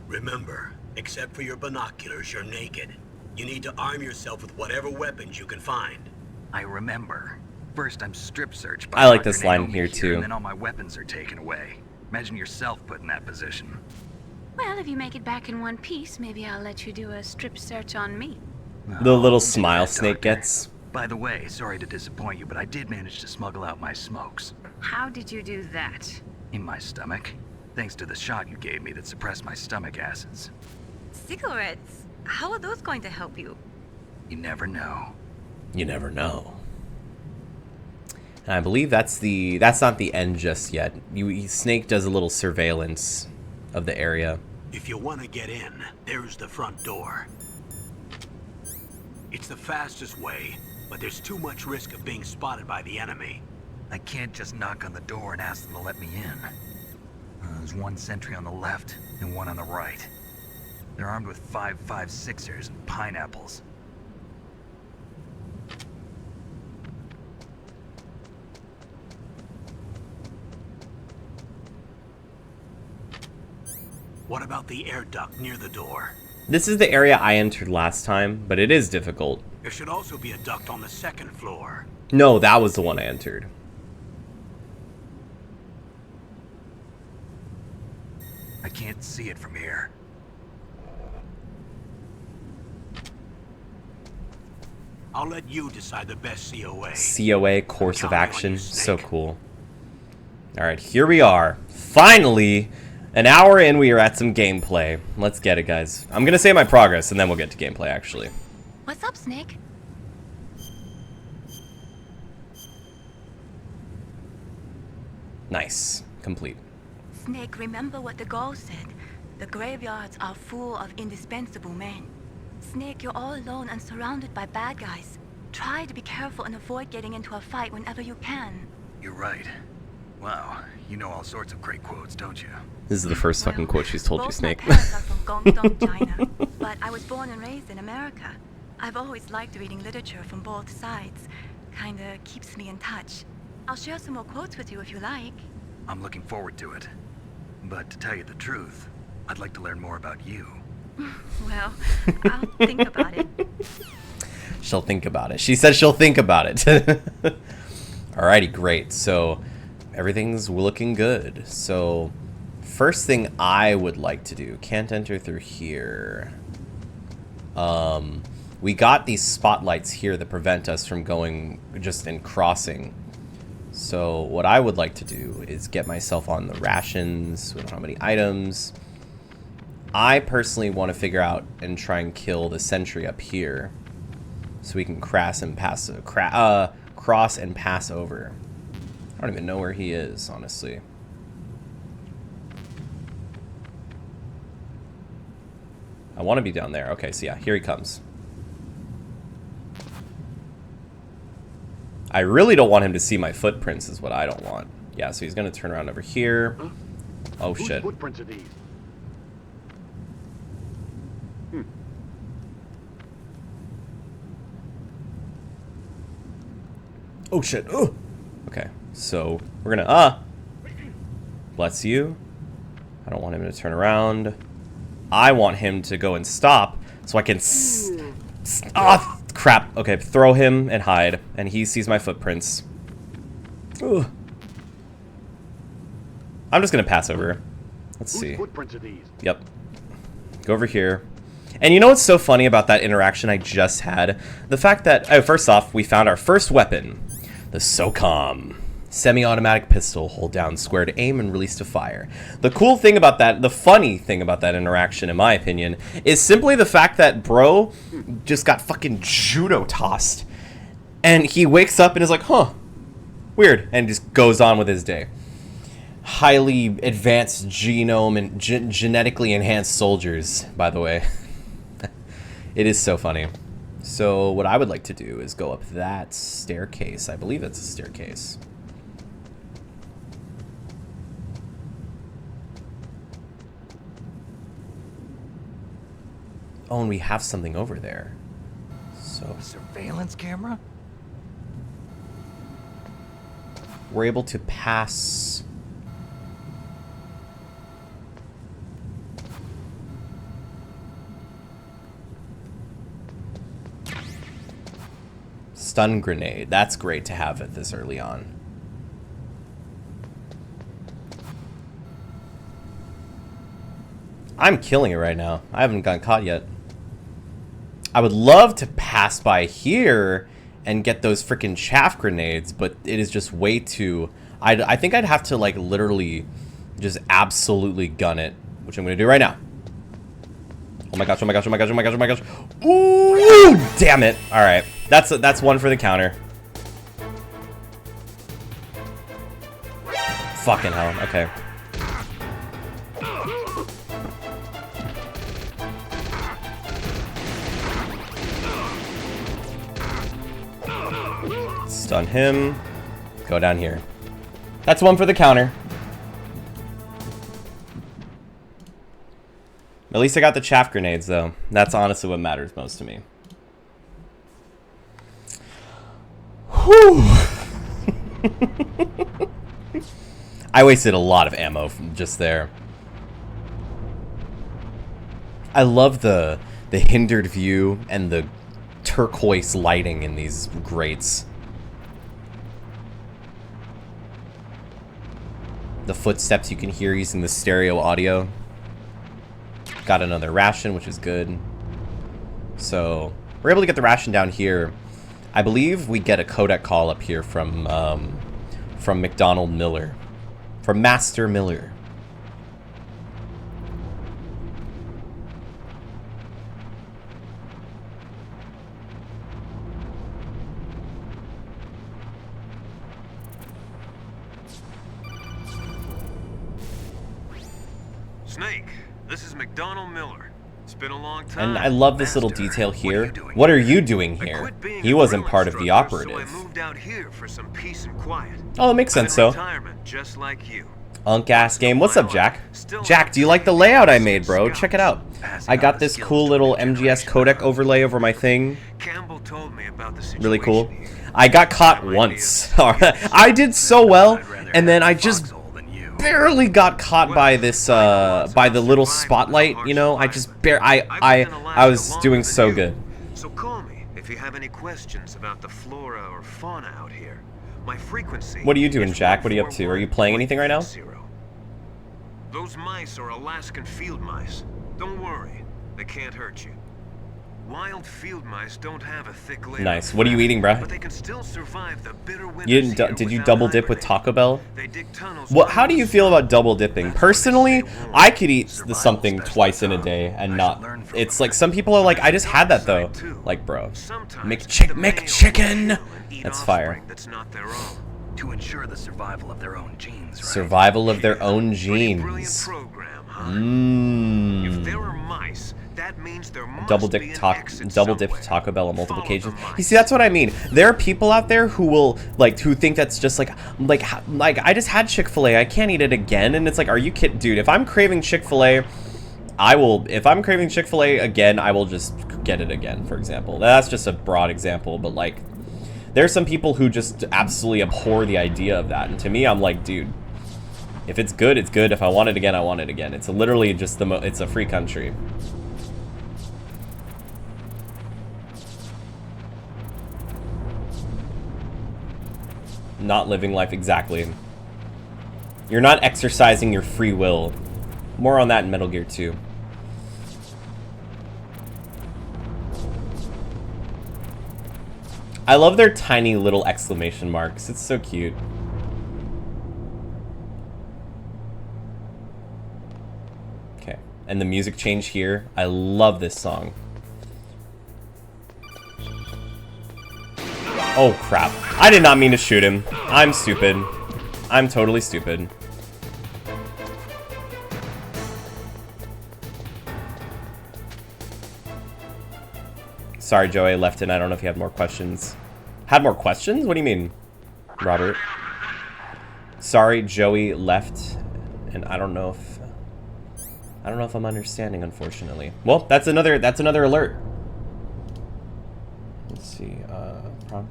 Remember, except for your binoculars, you're naked. You need to arm yourself with whatever weapons you can find. I remember. First, I'm strip searched by I like Dr. this line Naomi here, too. and then all my weapons are taken away. Imagine yourself put in that position. Well, if you make it back in one piece, maybe I'll let you do a strip search on me. The Oh, little do smile that, Snake Doctor. gets. By the way, sorry to disappoint you, but I did manage to smuggle out my smokes. How did you do that? In my stomach. Thanks to the shot you gave me that suppressed my stomach acids. Cigarettes? How are those going to help you? You never know. You never know. And I believe that's not the end just yet. Snake does a little surveillance of the area. If you want to get in, there's the front door. It's the fastest way, but there's too much risk of being spotted by the enemy. I can't just knock on the door and ask them to let me in. There's one sentry on the left and one on the right. They're armed with 5.56ers and pineapples. What about the air duct near the door? This is the area I entered last time, but it is difficult. There should also be a duct on the second floor. No, that was the one I entered. I can't see it from here. I'll let you decide the best COA. COA, course of Counting on action. you, So Snake. cool. Alright, here we are. Finally! An hour in, we are at some gameplay. Let's get it, guys. I'm gonna say my progress, and then we'll get to gameplay, actually. What's up, Snake? Nice. Complete. Snake, remember what the Gaul said. The graveyards are full of indispensable men. Snake, you're all alone and surrounded by bad guys. Try to be careful and avoid getting into a fight whenever you can. You're right. Wow, you know all sorts of great quotes, don't you? This is the first fucking quote she's told you, both Snake. My parents are from Guangdong, China, but I was born and raised in America. I've always liked reading literature from both sides. Kinda keeps me in touch. I'll share some more quotes with you if you like. I'm looking forward to it. But to tell you the truth, I'd like to learn more about you. Well, I'll think about it. She'll think about it. She says she'll think about it. Alrighty, great. So everything's looking good. So First thing I would like to do, can't enter through here. We got these spotlights here that prevent us from going just and crossing. So what I would like to do is get myself on the rations. We don't have many items. I personally want to figure out and try and kill the sentry up here, so we can cross and pass over. I don't even know where he is, honestly. I want to be down there. Okay, so yeah, here he comes. I really don't want him to see my footprints is what I don't want. Yeah, so he's going to turn around over here. Oh, shit. Whose footprints are these? Oh, shit. Oh. Okay, so we're going to... Bless you. I don't want him to turn around. I want him to go and stop so I can... Ah, crap. Okay, throw him and hide. And he sees my footprints. Ugh. I'm just going to pass over. Let's see. Whose footprints are these? Yep. Go over here. And you know what's so funny about that interaction I just had? The fact that... Oh, first off, we found our first weapon. The SOCOM. Semi-automatic pistol. Hold down square to aim and release to fire. The cool thing about that, the funny thing about that interaction, in my opinion, is simply the fact that bro just got fucking judo tossed. And he wakes up and is like, huh, weird. And just goes on with his day. Highly advanced genome and genetically enhanced soldiers, by the way. It is so funny. So what I would like to do is go up that staircase. I believe it's a staircase. Oh, and we have something over there. So A surveillance camera? we're able to pass. Stun grenade. That's great to have it this early on. I'm killing it right now. I haven't gotten caught yet. I would love to pass by here and get those freaking chaff grenades, but it is just way too... I think I'd have to, like, literally just absolutely gun it, which I'm going to do right now. Oh my gosh, oh my gosh, oh my gosh, oh my gosh, oh my gosh. Ooh, damn it. All right. That's one for the counter. Fucking hell. Okay. Stun him. Go down here. That's one for the counter. At least I got the chaff grenades, though. That's honestly what matters most to me. Whew. I wasted a lot of ammo just there. I love the hindered view and the turquoise lighting in these grates. The footsteps you can hear using the stereo audio. Got another ration, which is good. So we're able to get the ration down here. I believe we get a codec call up here from McDonald Miller, from Master Miller. Snake, this is McDonald Miller. It's been a long time. And I love this little detail here. What are you doing here? He wasn't part of the operative. So I moved out here for some peace and quiet. Oh, it makes sense, though. Retirement, just like you. Unk-ass game. What's up, Jack? Jack, do you like the layout I made, bro? Check it out. I got this cool little MGS codec overlay over my thing. Campbell told me about the situation. Really cool. I got caught once. I did so well, and then I just barely got caught by this by the little spotlight, you know. I was doing so good. So call me if you have any questions about the flora or fauna out here. My frequency. What are you doing, Jack? What are you up to? Are you playing anything right now? Those mice are Alaskan field mice. Don't worry, they can't hurt you. Wild field mice don't have a thick layer. Nice. What are you eating, bruh? But they can still survive the bitter You winters didn't? here Did you without double dip with hibernating. Taco Bell? They dig tunnels. What? How do under you the feel snow. about double dipping? That's when they Personally, stay warm. I could eat the Survival something specialist, twice in a Tom. day and I not. should learn from It's them. like some people are like, I just had that though. Like, bro, Sometimes McChicken. the male will kill and eat That's fire. offspring that's not their own. To ensure the survival of their own genes, right? Survival of their own Pretty brilliant genes. program, huh? If Mmm. there are mice, that means there must Double be dip an Taco, exit double dip somewhere. Taco Bell on multiple Follow the occasions. mice. You see, that's what I mean. There are people out there who will like who think that's just like I just had Chick-fil-A. I can't eat it again. And it's like, are you kidding, dude? If I'm craving Chick-fil-A, I will. If I'm craving Chick-fil-A again, I will just get it again. For example, that's just a broad example, but like, there's some people who just absolutely abhor the idea of that. And to me, I'm like, dude, if it's good, it's good. If I want it again, I want it again. It's literally just it's a free country. Not living life exactly. You're not exercising your free will. More on that in Metal Gear 2. I love their tiny little exclamation marks. It's so cute. Okay, and the music change here. I love this song. Oh crap. I did not mean to shoot him. I'm stupid. I'm totally stupid. Sorry, Joey, I left it. I don't know if you had more questions. Had more questions? What do you mean, Robert? Sorry, Joey left, and I don't know if I'm understanding, unfortunately. Well, that's another alert. Let's see. Proper.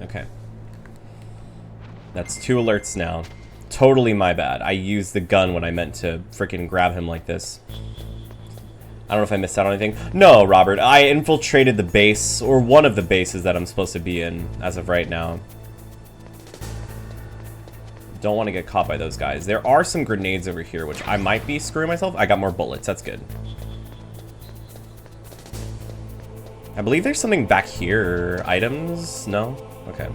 Okay. That's 2 alerts now. Totally my bad. I used the gun when I meant to freaking grab him like this. I don't know if I missed out on anything. No, Robert. I infiltrated the base, or one of the bases that I'm supposed to be in as of right now. Don't want to get caught by those guys. There are some grenades over here, which I might be screwing myself. I got more bullets. That's good. I believe there's something back here. Items? No? Okay.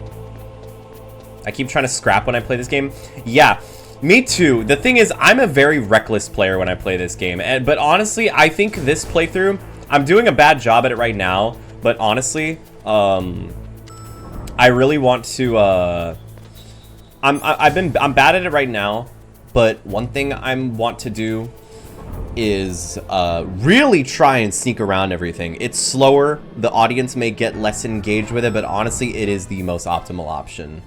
I keep trying to scrap when I play this game. Yeah, me too. The thing is, I'm a very reckless player when I play this game. But honestly, I think this playthrough, I'm doing a bad job at it right now. But honestly, I really want to. I'm bad at it right now. But one thing I want to do is really try and sneak around everything. It's slower. The audience may get less engaged with it, but honestly, it is the most optimal option.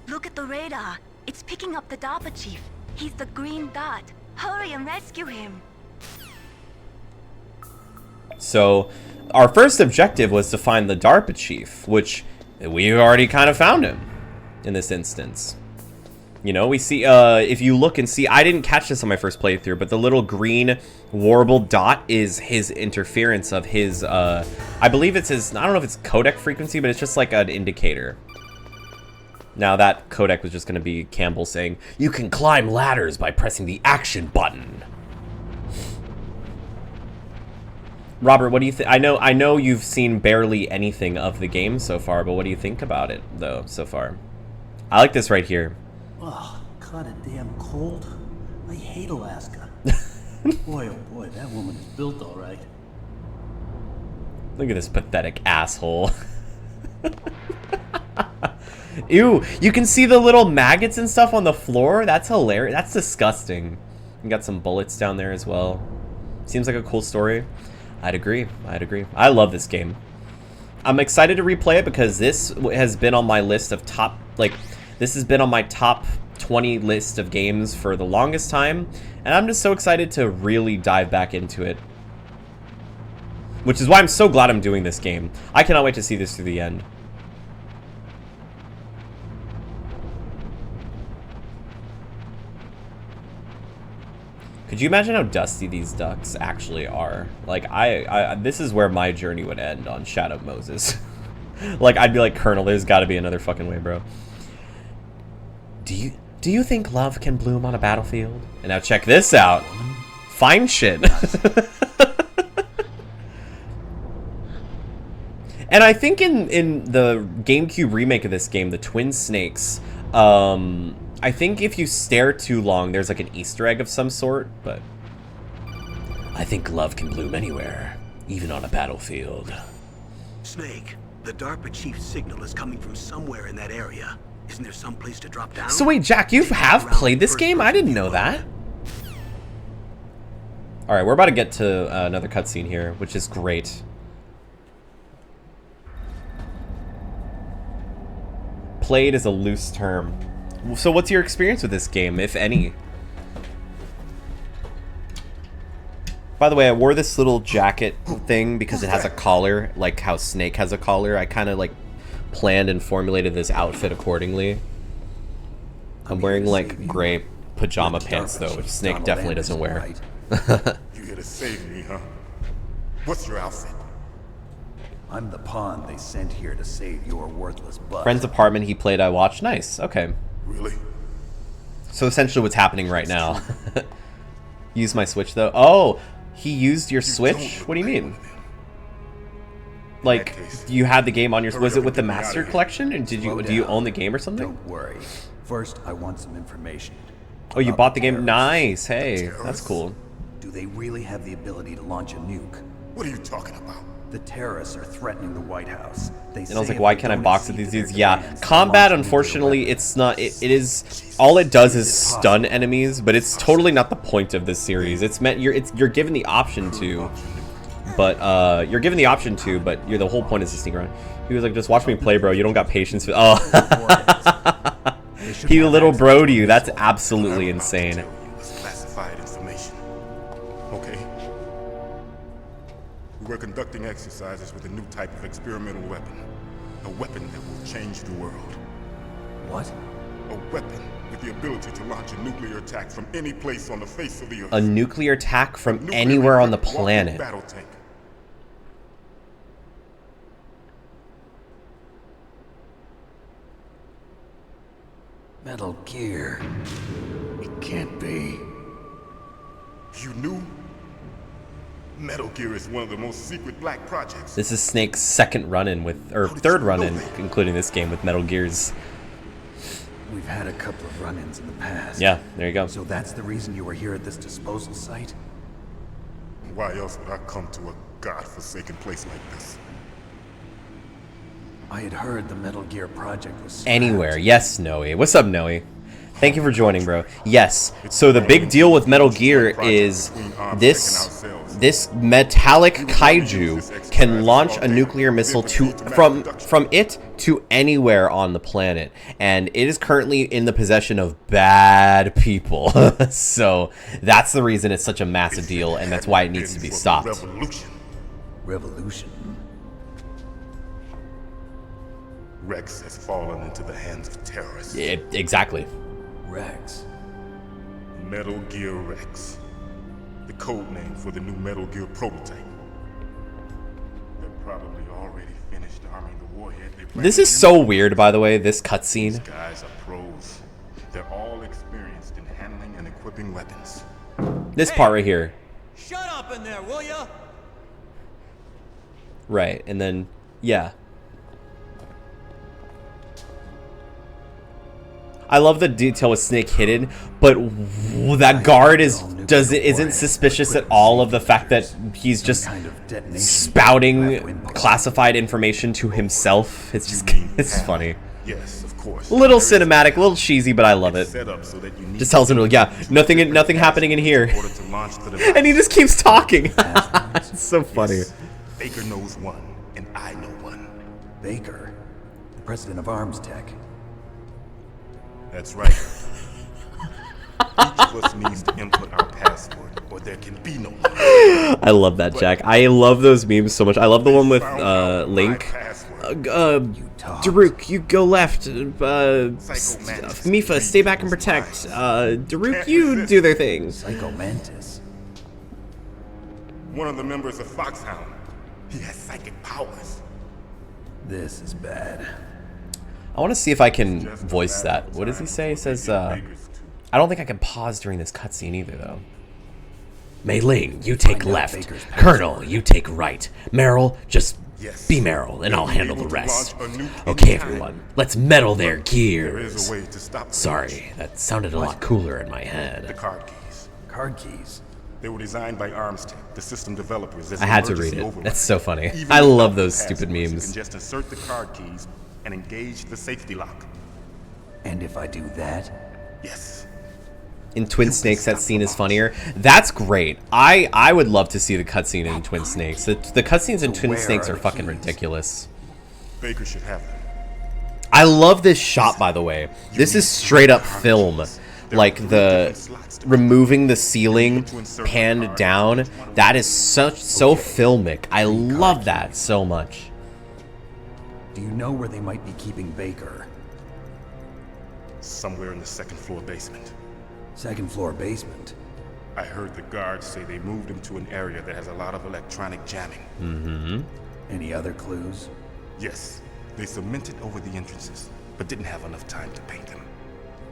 Look at the radar. It's picking up the DARPA chief. He's the green dot. Hurry and rescue him. So, our first objective was to find the DARPA chief, which we've already kind of found him in this instance. You know, we see, if you look and see, I didn't catch this on my first playthrough, but the little green warbled dot is his interference of his, I believe it's his, I don't know if it's codec frequency, but it's just like an indicator. Now that codec was just going to be Campbell saying, "You can climb ladders by pressing the action button." Robert, what do you think? I know you've seen barely anything of the game so far, but what do you think about it, though, so far? I like this right here. Oh, kinda damn cold. I hate Alaska. Boy, oh boy, that woman is built all right. Look at this pathetic asshole. Ew, you can see the little maggots and stuff on the floor? That's hilarious. That's disgusting. You got some bullets down there as well. Seems like a cool story. I'd agree. I love this game. I'm excited to replay it because this has been on my list of top, like, this has been on my top 20 list of games for the longest time. And I'm just so excited to really dive back into it. Which is why I'm so glad I'm doing this game. I cannot wait to see this through the end. Could Could you imagine how dusty these ducks actually are? Like, this is where my journey would end on Shadow Moses. Like, I'd be like, Colonel, there's got to be another fucking way, bro. Do you think love can bloom on a battlefield? And now check this out. Fine shit. And I think in the GameCube remake of this game, the Twin Snakes, I think if you stare too long, there's like an Easter egg of some sort, but I think love can bloom anywhere, even on a battlefield. Snake, the DARPA chief's signal is coming from somewhere in that area. Isn't there some place to drop down? So wait, Jack, you have played this game? I didn't know that. All right, we're about to get to another cutscene here, which is great. Played is a loose term. So what's your experience with this game, if any? By the way, I wore this little jacket thing because it has a collar, like how Snake has a collar. I kind of like planned and formulated this outfit accordingly. I'm wearing like gray pajama pants though, which Snake definitely doesn't wear. You here to save me, huh? What's your outfit? I'm the pawn they sent here to save your worthless butt. Friend's apartment he played, I watched. Nice, okay. Really? So essentially what's happening right now. Use my Switch though. Oh, he used your Switch? What do you mean? Like, you had the game on your... Was it with the Master Collection? And do you own the game or something? Don't worry. First, I want some information. Oh, you bought the game? Nice. Hey, that's cool. Do they really have the ability to launch a nuke? What are you talking about? The terrorists are threatening the White House. And I was like, why can't I box with these dudes? Yeah, combat, unfortunately, it's not... It is... All it does is stun enemies, but it's totally not the point of this series. It's meant... You're given the option to... But, you're given the option to, but the whole point is to sneak around. He was like, just watch me play, bro. You don't got patience for... Oh. He little bro'd you. That's absolutely insane. Classified information. Okay. We're conducting exercises with a new type of experimental weapon. A weapon that will change the world. What? A weapon with the ability to launch a nuclear attack from any place on the face of the earth. A nuclear attack from anywhere on the planet. Battle tank. Metal Gear. It can't be. You knew? Metal Gear is one of the most secret black projects. This is Snake's second run-in with, or third run-in, including this game with Metal Gears. We've had a couple of run-ins in the past. Yeah, there you go. So that's the reason you were here at this disposal site? Why else would I come to a godforsaken place like this? I had heard the Metal Gear project was scrapped. Anywhere. Yes, Noe. What's up, Noe? Thank you for joining, bro. Yes. So the big deal with Metal Gear is this metallic kaiju can launch a nuclear missile from it to anywhere on the planet, and it is currently in the possession of bad people. So that's the reason it's such a massive deal, and that's why it needs to be stopped. Revolution. Rex has fallen into the hands of terrorists. Yeah, exactly. Rex. Metal Gear Rex. The code name for the new Metal Gear prototype. They're probably already finished arming the warhead they plan. This is so weird, by the way, this cutscene. These guys are pros. They're all experienced in handling and equipping weapons. This part right here. Shut up in there, will ya? Right, and then, yeah. I love the detail with Snake hidden, but that guard isn't suspicious at all of the fact that he's just spouting classified information to himself. It's just, it's funny. Yes, of course. A little cinematic, a little cheesy, but I love it. Just tells him, yeah, nothing happening in here. And he just keeps talking. It's so funny. Yes, Baker knows one, and I know one. Baker, the president of Arms Tech. That's right. Each of us needs to input our password, or there can be no one. I love that, Jack. I love those memes so much. I love the one with Link. Daruk, you go left. Mifa, stay back and protect. Daruk, you do their thing. Psycho Mantis. One of the members of Foxhound. He has psychic powers. This is bad. I want to see if I can voice that. What does he say? He says, I don't think I can pause during this cutscene either, though. Mei Ling, you take left. Colonel, you take right. Meryl, just be Meryl, and I'll handle the rest. Okay, everyone, let's meddle their gears. There is a way to stop the Sorry, that sounded a lot cooler in my The head. card keys. Card keys. They were designed by ArmsTech, the system developers. As I had to emergency read it. override. That's so funny. Even I love without those the stupid passwords, memes. You can just insert the card keys and engage the safety lock. And if I do that, Yes. In Twin Snakes, that scene is funnier. That's great. I would love to see the cutscene in Twin Snakes. The cutscenes in Twin where Snakes are are the fucking keys? ridiculous. Baker should have them. I love this shot, by the way. This is straight up film. Like the removing the ceiling, panned down. That is so filmic. I love that so much. do you know where they might be keeping Baker? Somewhere in the second floor basement. Second floor basement. I heard the guards say they moved him to an area that has a lot of electronic jamming. Mm-hmm. Any other clues? Yes, they cemented over the entrances, but didn't have enough time to paint them.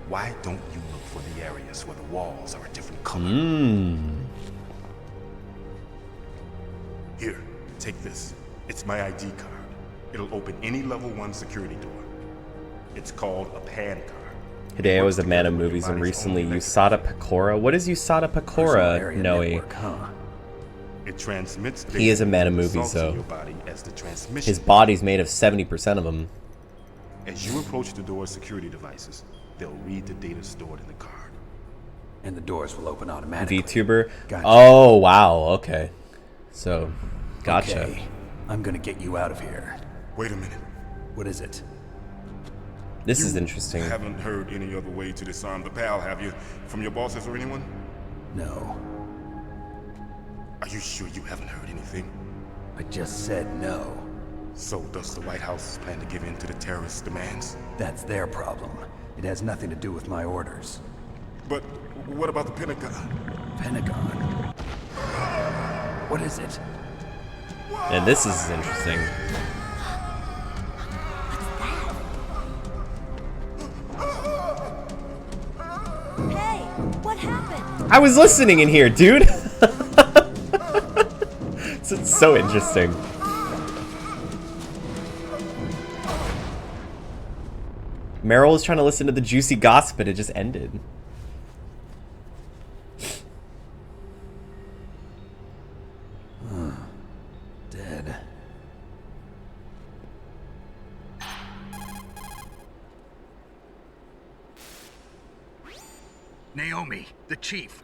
Why don't you look for the areas where the walls are a different color? Here, take this. It's my ID card. It'll open any level 1 security door. It's called a PAN card. Hideo is a man of movies, and recently USADA Pecora. What is USADA Personal Pecora, area Noe? network, huh? It transmits He is a man of data movies, results in though. your body as the transmission. His body's made of 70% of them. As you approach the door's security devices, they'll read the data stored in the card. And the doors will open automatically. VTuber? Gotcha. Oh, wow, okay. So, gotcha. Okay, I'm gonna get you out of here. Wait a minute. What is it? This is interesting. Haven't heard any other way to disarm the PAL, have you? From your bosses or anyone? No. Are you sure you haven't heard anything? I just said no. So does the White House plan to give in to the terrorists' demands? That's their problem. It has nothing to do with my orders. But what about the Pentagon? Pentagon. What is it? And this is interesting. Hey, what happened? I was listening in here, dude! It's so interesting. Meryl was trying to listen to the juicy gossip, but it just ended. Dead. Naomi, the chief.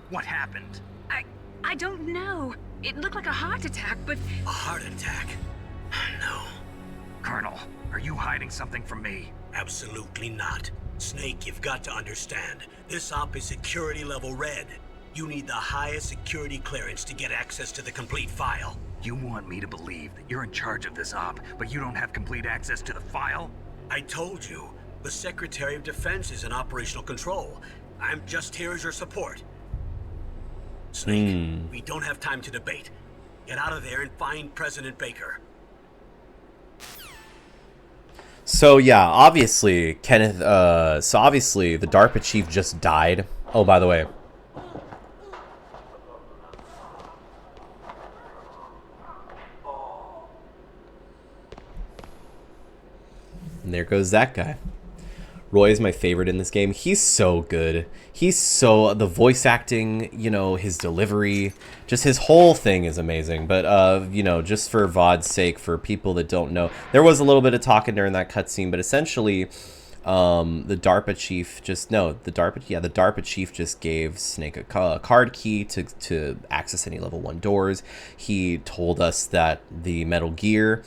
What happened? I don't know. It looked like a heart attack, but A heart attack? No. Colonel, are you hiding something from me? Absolutely not. Snake, you've got to understand. This op is security level red. You need the highest security clearance to get access to the complete file. You want me to believe that you're in charge of this op, but you don't have complete access to the file? I told you, the Secretary of Defense is in operational control. I'm just here as your support. Snake, we don't have time to debate. Get out of there and find President Baker. So yeah, obviously, Kenneth, so obviously the DARPA chief just died. Oh, by the way. And there goes that guy. Roy is my favorite in this game. He's so good. He's so, the voice acting, you know, his delivery, just his whole thing is amazing. But, you know, just for VOD's sake, for people that don't know, there was a little bit of talking during that cutscene, but essentially, the DARPA chief just, the DARPA chief just gave Snake a card key to access any level 1 doors. He told us that the Metal Gear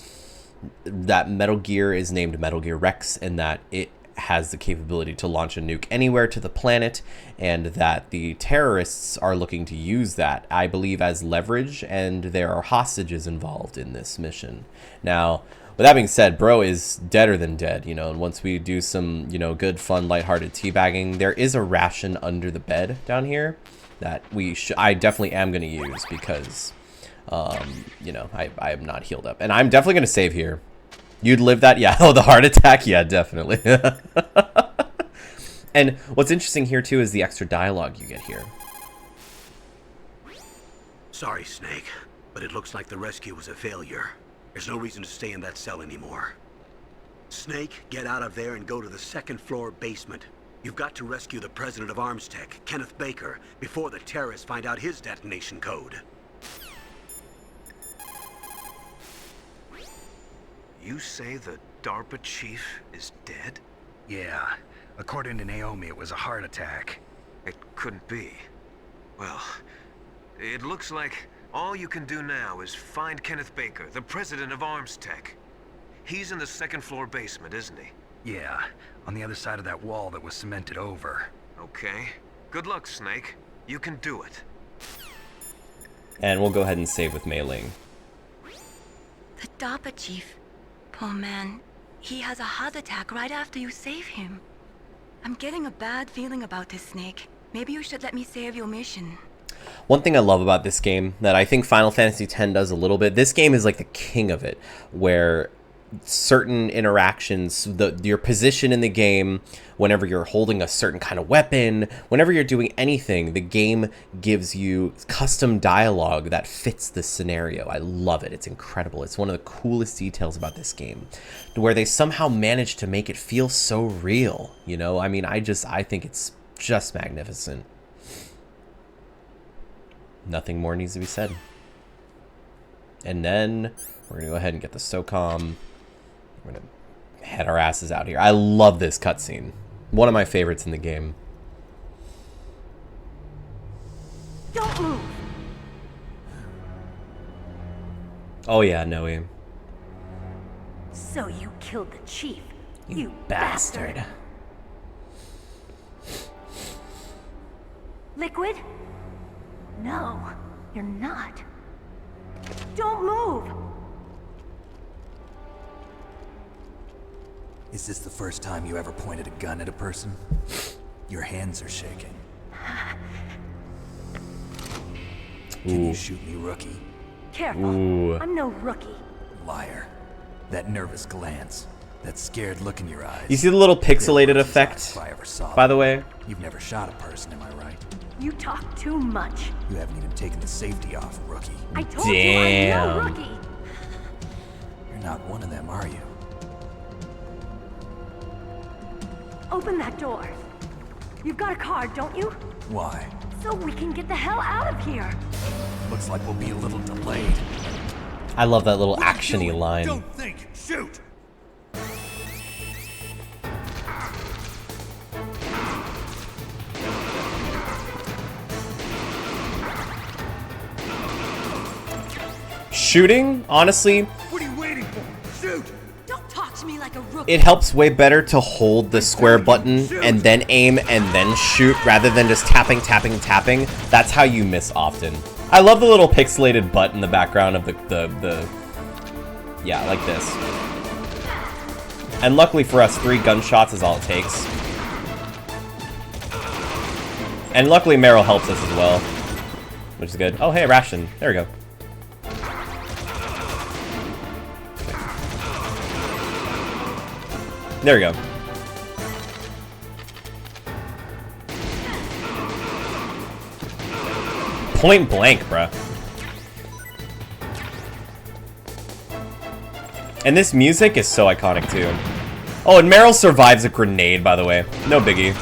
is named Metal Gear Rex, and that it has the capability to launch a nuke anywhere to the planet, and that the terrorists are looking to use that, I believe, as leverage, and there are hostages involved in this mission. Now, with that being said, bro is deader than dead, you know, and once we do some, you know, good, fun, lighthearted teabagging, there is a ration under the bed down here that I definitely am going to use, because You know, I am not healed up. And I'm definitely going to save here. You'd live that? Yeah. Oh, the heart attack? Yeah, definitely. And what's interesting here, too, is the extra dialogue you get here. Sorry, Snake, but it looks like the rescue was a failure. There's no reason to stay in that cell anymore. Snake, get out of there and go to the second floor basement. You've got to rescue the president of ArmsTech, Kenneth Baker, before the terrorists find out his detonation code. You say the DARPA chief is dead? Yeah. According to Naomi, it was a heart attack. It couldn't be. Well, it looks like all you can do now is find Kenneth Baker, the president of ArmsTech. He's in the second floor basement, isn't he? Yeah, on the other side of that wall that was cemented over. Okay. Good luck, Snake. You can do it. And we'll go ahead and save with Mei Ling. The DARPA chief. Poor man. He has a heart attack right after you save him. I'm getting a bad feeling about this, Snake. Maybe you should let me save your mission. One thing I love about this game that I think Final Fantasy X does a little bit, this game is like the king of it, where certain interactions, your position in the game, whenever you're holding a certain kind of weapon, whenever you're doing anything, the game gives you custom dialogue that fits the scenario. I love it. It's incredible. It's one of the coolest details about this game, where they somehow managed to make it feel so real. You know, I mean, I think it's just magnificent. Nothing more needs to be said. And then we're gonna go ahead and get the SOCOM. We're gonna head our asses out here. I love this cutscene. One of my favorites in the game. Don't move! Oh yeah, Noe. So you killed the chief. You bastard. Liquid? No, you're not. Don't move! Is this the first time you ever pointed a gun at a person? Your hands are shaking. Can you shoot me, rookie? Careful. Ooh. I'm no rookie. Liar. That nervous glance. That scared look in your eyes. You see the little pixelated effect, I ever saw by the way? You've never shot a person, am I right? You talk too much. You haven't even taken the safety off, rookie. I told you I'm no rookie. You're not one of them, are you? Open that door. You've got a card, don't you? Why? So we can get the hell out of here. Looks like we'll be a little delayed. I love that little action-y line. Don't think, shoot! Shooting, honestly, What are you waiting for? Shoot! Don't talk to me like a rookie. it helps way better to hold the square button and then aim and then shoot rather than just tapping, tapping, tapping. That's how you miss often. I love the little pixelated butt in the background of the yeah, like this. And luckily for us, 3 gunshots is all it takes. And luckily Meryl helps us as well, which is good. Oh, hey, ration. There we go. There we go. Point blank, bruh. And this music is so iconic, too. Oh, and Meryl survives a grenade, by the way. No biggie.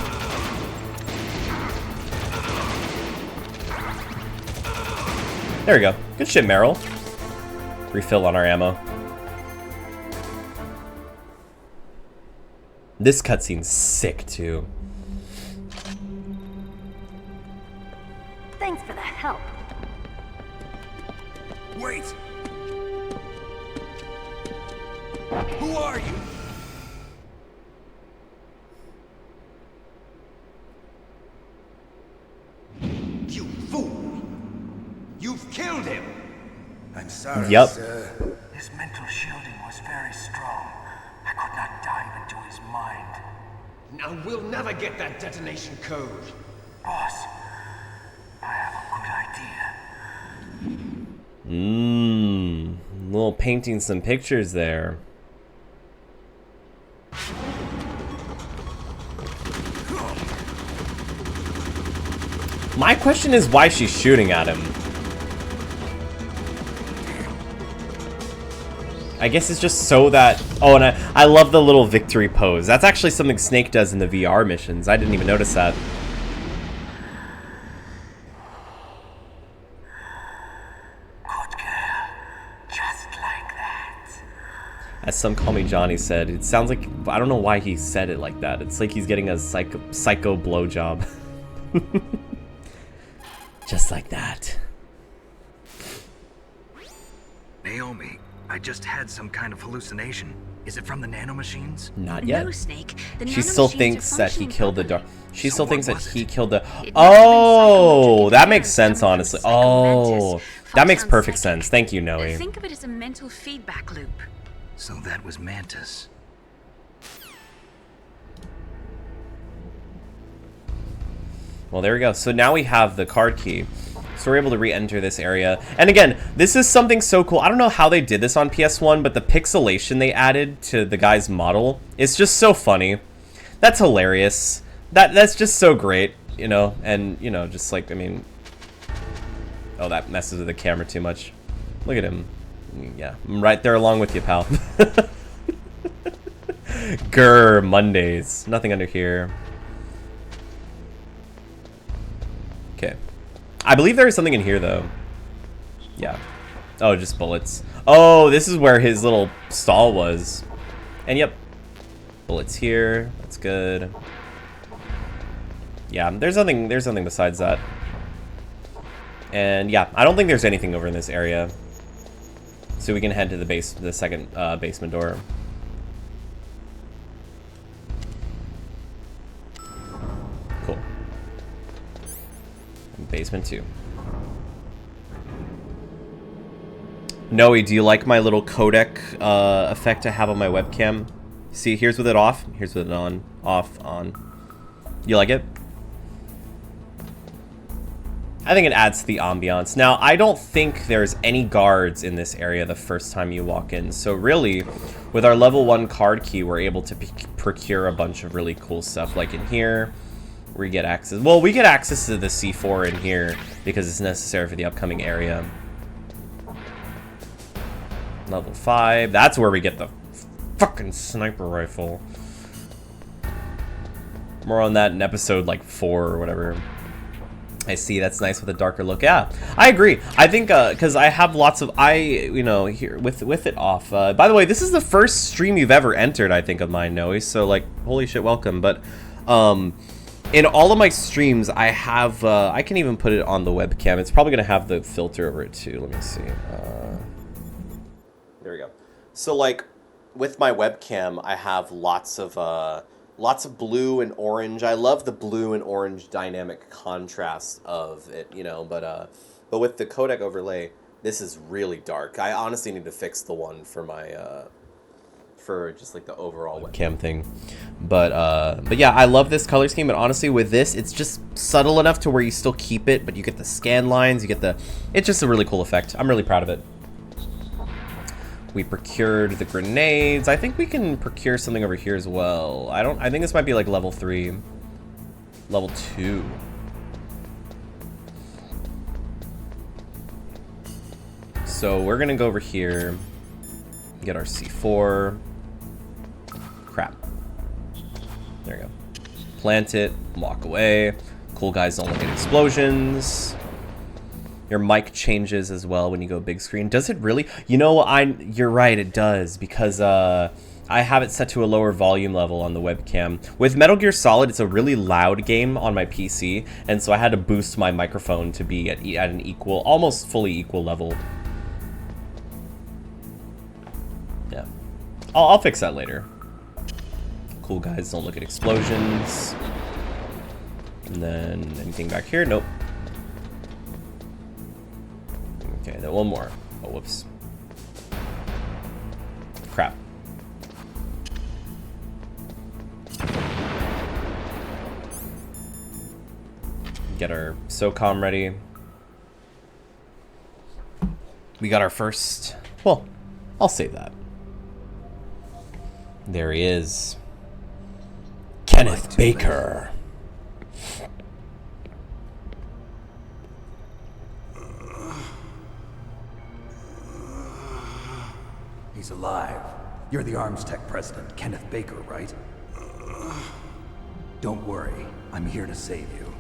There we go. Good shit, Meryl. Refill on our ammo. This cutscene's sick, too. Thanks for the help. Wait! Who are you? You fool! You've killed him! I'm sorry, Yup. sir. His mental shielding was very strong. I could not dive into his mind. Now we'll never get that detonation code. Boss, I have a good idea. Little painting some pictures there. My question is why she's shooting at him. I guess it's just so that... Oh, and I love the little victory pose. That's actually something Snake does in the VR missions. I didn't even notice that. Just like that. As Some Call Me Johnny said, it sounds like... I don't know why he said it like that. It's like he's getting a psycho blowjob. Just like that. Naomi, I just had some kind of hallucination. Is it from the nanomachines? Not yet. No, Snake. The She still nanomachines are thinks that he functioning killed the properly. dark. She So still what thinks that was he it? killed the. It must have been Oh, that psychotropic makes sense, coming from honestly. Psycho Oh, Mantis. that makes Fox perfect on sense. psychic. Thank you, Noe. Think of it as a mental feedback loop. So that was Mantis. Well, there we go. So now we have the card key. So we're able to re-enter this area. And again, this is something so cool. I don't know how they did this on PS1, but the pixelation they added to the guy's model is just so funny. That's hilarious. That's just so great, you know? And, you know, just like, I mean... Oh, that messes with the camera too much. Look at him. Yeah, I'm right there along with you, pal. Grr, Mondays. Nothing under here. Okay. I believe there is something in here, though. Yeah. Oh, just bullets. Oh, this is where his little stall was. And yep. Bullets here. That's good. Yeah, there's nothing besides that. And yeah, I don't think there's anything over in this area. So we can head to the second basement door. Cool. Basement 2. Noe, do you like my little codec effect I have on my webcam? See, here's with it off, here's with it on, off, on. You like it? I think it adds to the ambiance. Now, I don't think there's any guards in this area the first time you walk in. So really, with our level 1 card key, we're able to procure a bunch of really cool stuff. Like in here, we get access. Well, we get access to the C4 in here because it's necessary for the upcoming area. Level 5. That's where we get the fucking sniper rifle. More on that in episode like 4 or whatever. I see, that's nice with a darker look. Yeah, I agree. I think because I have lots of you know, here with it off. By the way, this is the first stream you've ever entered, I think, of mine, Noe. So like, holy shit, welcome. But in all of my streams, I have I can even put it on the webcam. It's probably gonna have the filter over it too. Let me see. There we go. So like, with my webcam, I have lots of blue and orange. I love the blue and orange dynamic contrast of it, you know, but with the codec overlay, this is really dark. I honestly need to fix the one for my for just like the overall webcam thing. But yeah, I love this color scheme, but honestly with this, it's just subtle enough to where you still keep it, but you get the scan lines, you get it's just a really cool effect. I'm really proud of it. We procured the grenades. I think we can procure something over here as well. I think this might be like level 3. Level 2. So we're gonna go over here, get our C4. Crap. There we go. Plant it, walk away. Cool guys don't look at explosions. Your mic changes as well when you go big screen. Does it really? You know, you're right, it does, because I have it set to a lower volume level on the webcam. With Metal Gear Solid, it's a really loud game on my PC, and so I had to boost my microphone to be at an equal, almost fully equal level. Yeah. I'll fix that later. Cool guys don't look at explosions. And then anything back here? Nope. Okay, then one more. Oh, whoops. Crap. Get our SOCOM ready. We got our first... Well, I'll save that. There he is. Kenneth Baker. He's alive. You're the Arms Tech president, Kenneth Baker, right? Don't worry. I'm here to save you.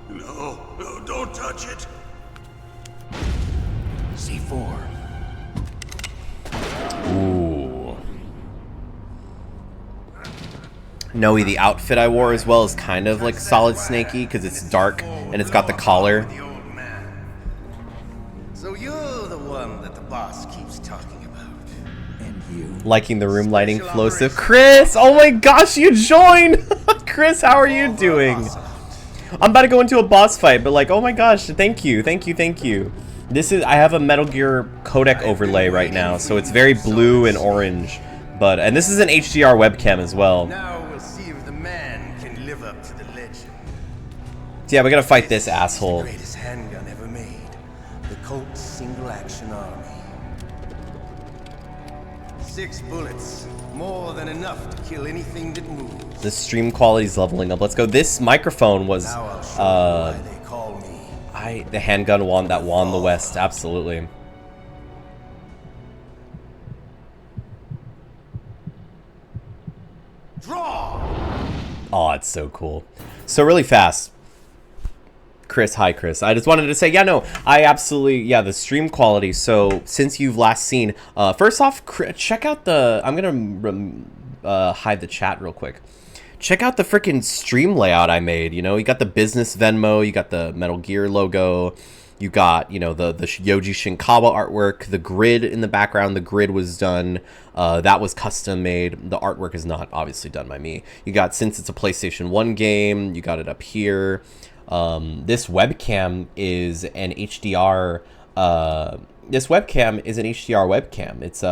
No, don't touch it. C4. Ooh. Noe, the outfit I wore as well is kind of like Solid Snakey because it's dark and it's got the collar. So you're the one that the boss keeps talking about. And you. Liking the room lighting flowsive. Chris! Oh my gosh, you joined! Chris, how are you doing? I'm about to go into a boss fight, but like, oh my gosh, thank you. This is, I have a Metal Gear codec overlay right now, so it's very blue and orange. And this is an HDR webcam as well. Now we'll see if the man can live up to the legend. So yeah, we gotta fight this asshole. The greatest handgun ever made. The Colt Single Action Army. 6 bullets. More than enough to kill anything that moves. The stream quality's leveling up. Let's go. This microphone was the handgun that won the West, absolutely. Draw. Oh, it's so cool. So really fast. Chris, hi Chris. I just wanted to say, yeah, no, I absolutely, yeah, the stream quality. So since you've last seen, first off, check out the, I'm gonna hide the chat real quick. Check out the freaking stream layout I made. You know, you got the business Venmo, you got the Metal Gear logo, you got, you know, the Yoji Shinkawa artwork, the grid in the background. The grid was done. That was custom made. The artwork is not obviously done by me. You got, since it's a PlayStation 1 game, you got it up here. This webcam is an HDR. This webcam is an HDR webcam. It's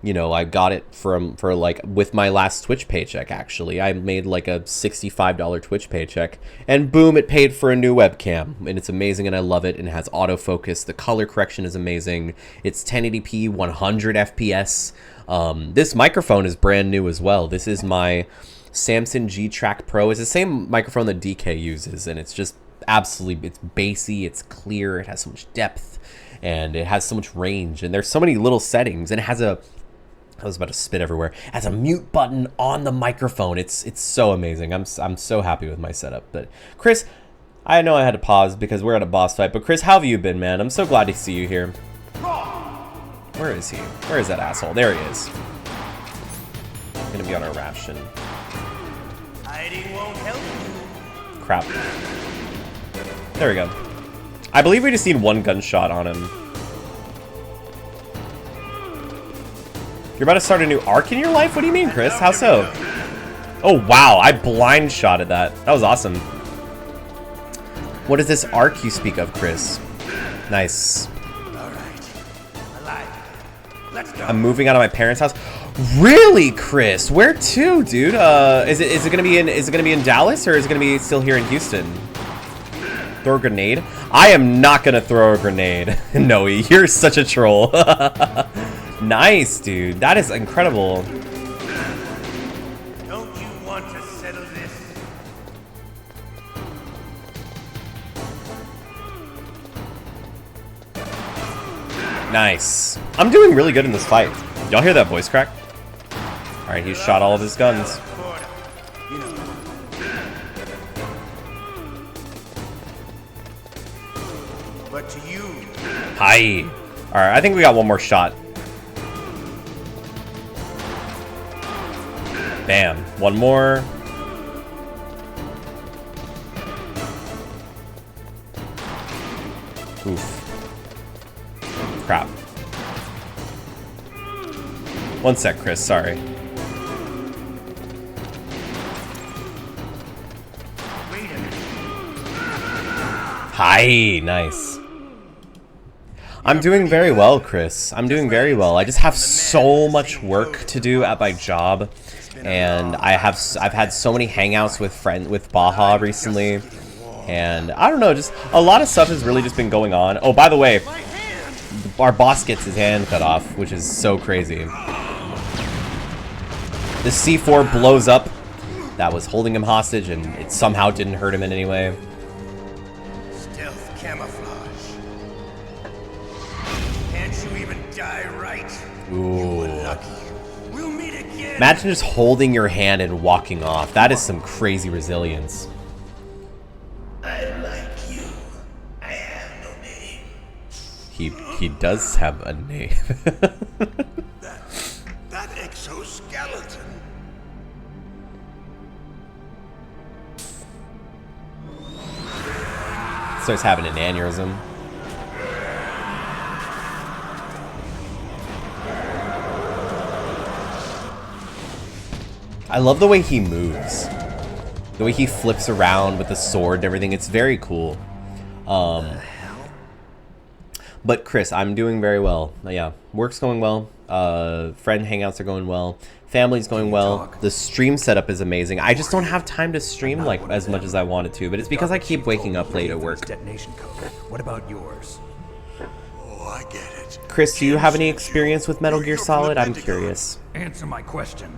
you know, I got it for like with my last Twitch paycheck. Actually, I made like a $65 Twitch paycheck, and boom, it paid for a new webcam, and it's amazing, and I love it. And it has autofocus. The color correction is amazing. It's 1080p, 100 FPS. This microphone is brand new as well. This is my Samson G-Track Pro. Is the same microphone that DK uses, and it's just absolutely, it's bassy, it's clear, it has so much depth, and it has so much range, and there's so many little settings, and it has a, I was about to spit everywhere, it has a mute button on the microphone. It's so amazing. I'm so happy with my setup. But Chris, I know I had to pause because we're at a boss fight, but Chris, how have you been, man? I'm so glad to see you here. Where is he? Where is that asshole? There he is. I'm gonna be on a ration. Hiding won't help you. Crap. There we go. I believe we just need one gunshot on him. You're about to start a new arc in your life? What do you mean, Chris? How so? Oh, wow. I blind shotted that. That was awesome. What is this arc you speak of, Chris? Nice. All right. I like it. Let's go. I'm moving out of my parents' house. Really, Chris? Where to, dude? Is it gonna be in Dallas, or is it gonna be still here in Houston? Throw a grenade? I am not gonna throw a grenade. Noe, you're such a troll. Nice, dude. That is incredible. Don't you want to settle this? Nice. I'm doing really good in this fight. Y'all hear that voice crack? Alright, he shot all of his guns. But to you. Hi. Alright, I think we got one more shot. Bam. One more. Oof. Crap. One sec, Chris. Sorry. Hi. Nice. I'm doing very well, Chris. I'm doing very well. I just have so much work to do at my job, and I've had so many hangouts with Baja recently, and I don't know, just a lot of stuff has really just been going on. Oh, by the way, our boss gets his hand cut off, which is so crazy. The C4 blows up. That was holding him hostage, and it somehow didn't hurt him in any way. Stealth camouflage. Can't you even die right? Ooh. Lucky. We'll meet again. Imagine just holding your hand and walking off. That is some crazy resilience. I like you. I have no name. He does have a name. That exoskeleton. Starts having an aneurysm. I love the way he moves. The way he flips around with the sword and everything. It's very cool. But Chris, I'm doing very well. Yeah, work's going well. Friend hangouts are going well. Family's going well. The stream setup is amazing. I just don't have time to stream like as much as I wanted to, but it's because I keep waking up late at work. Detonation code. What about yours? Oh, I get it. Chris, do you have any experience with Metal Gear Solid? I'm curious. Answer my question.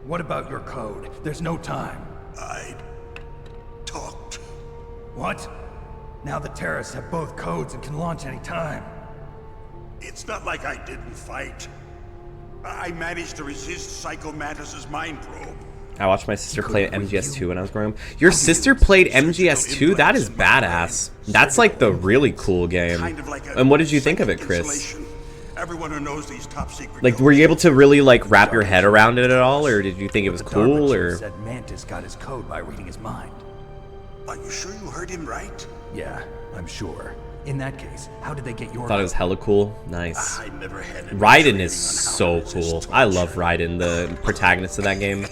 What about your code? There's no time. I talked. What? Now the terrorists have both codes and can launch any time. It's not like I didn't fight. I managed to resist Psycho Mantis's mind probe. I watched my sister play MGS2 when I was growing up. Your sister played MGS2? That is badass. That's like the really cool game. And what did you think of it, Chris? Everyone who knows these top secret Like, were you able to really like wrap your head around it at all, or did you think it was cool, or? Said Mantis got his code by reading his mind. Are you sure you heard him right? Yeah, I'm sure. In that case, how did they get your Thought it was hella cool. Nice. I never had Raiden is so cool. I love Raiden, the protagonist of that game.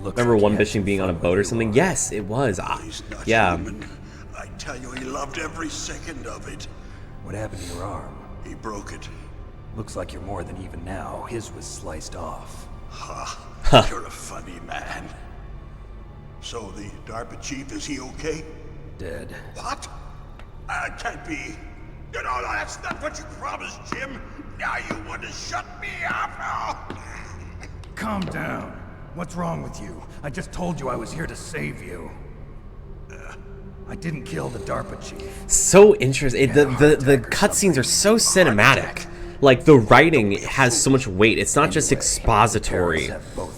Remember One Bishing being on a boat or something? Yes, it was. Yeah. I tell you, he loved every second of it. What happened to your arm? He broke it. Looks like you're more than even now. His was sliced off. Ha! You're a funny man. So the DARPA chief, is he okay? Dead. What? Can't be. You know, that's not what you promised, Jim. Now you want to shut me up? Calm down. What's wrong with you? I just told you I was here to save you. I didn't kill the DARPA chief. So interesting. The cutscenes are so cinematic. Like, the writing has so much weight. It's not just expository.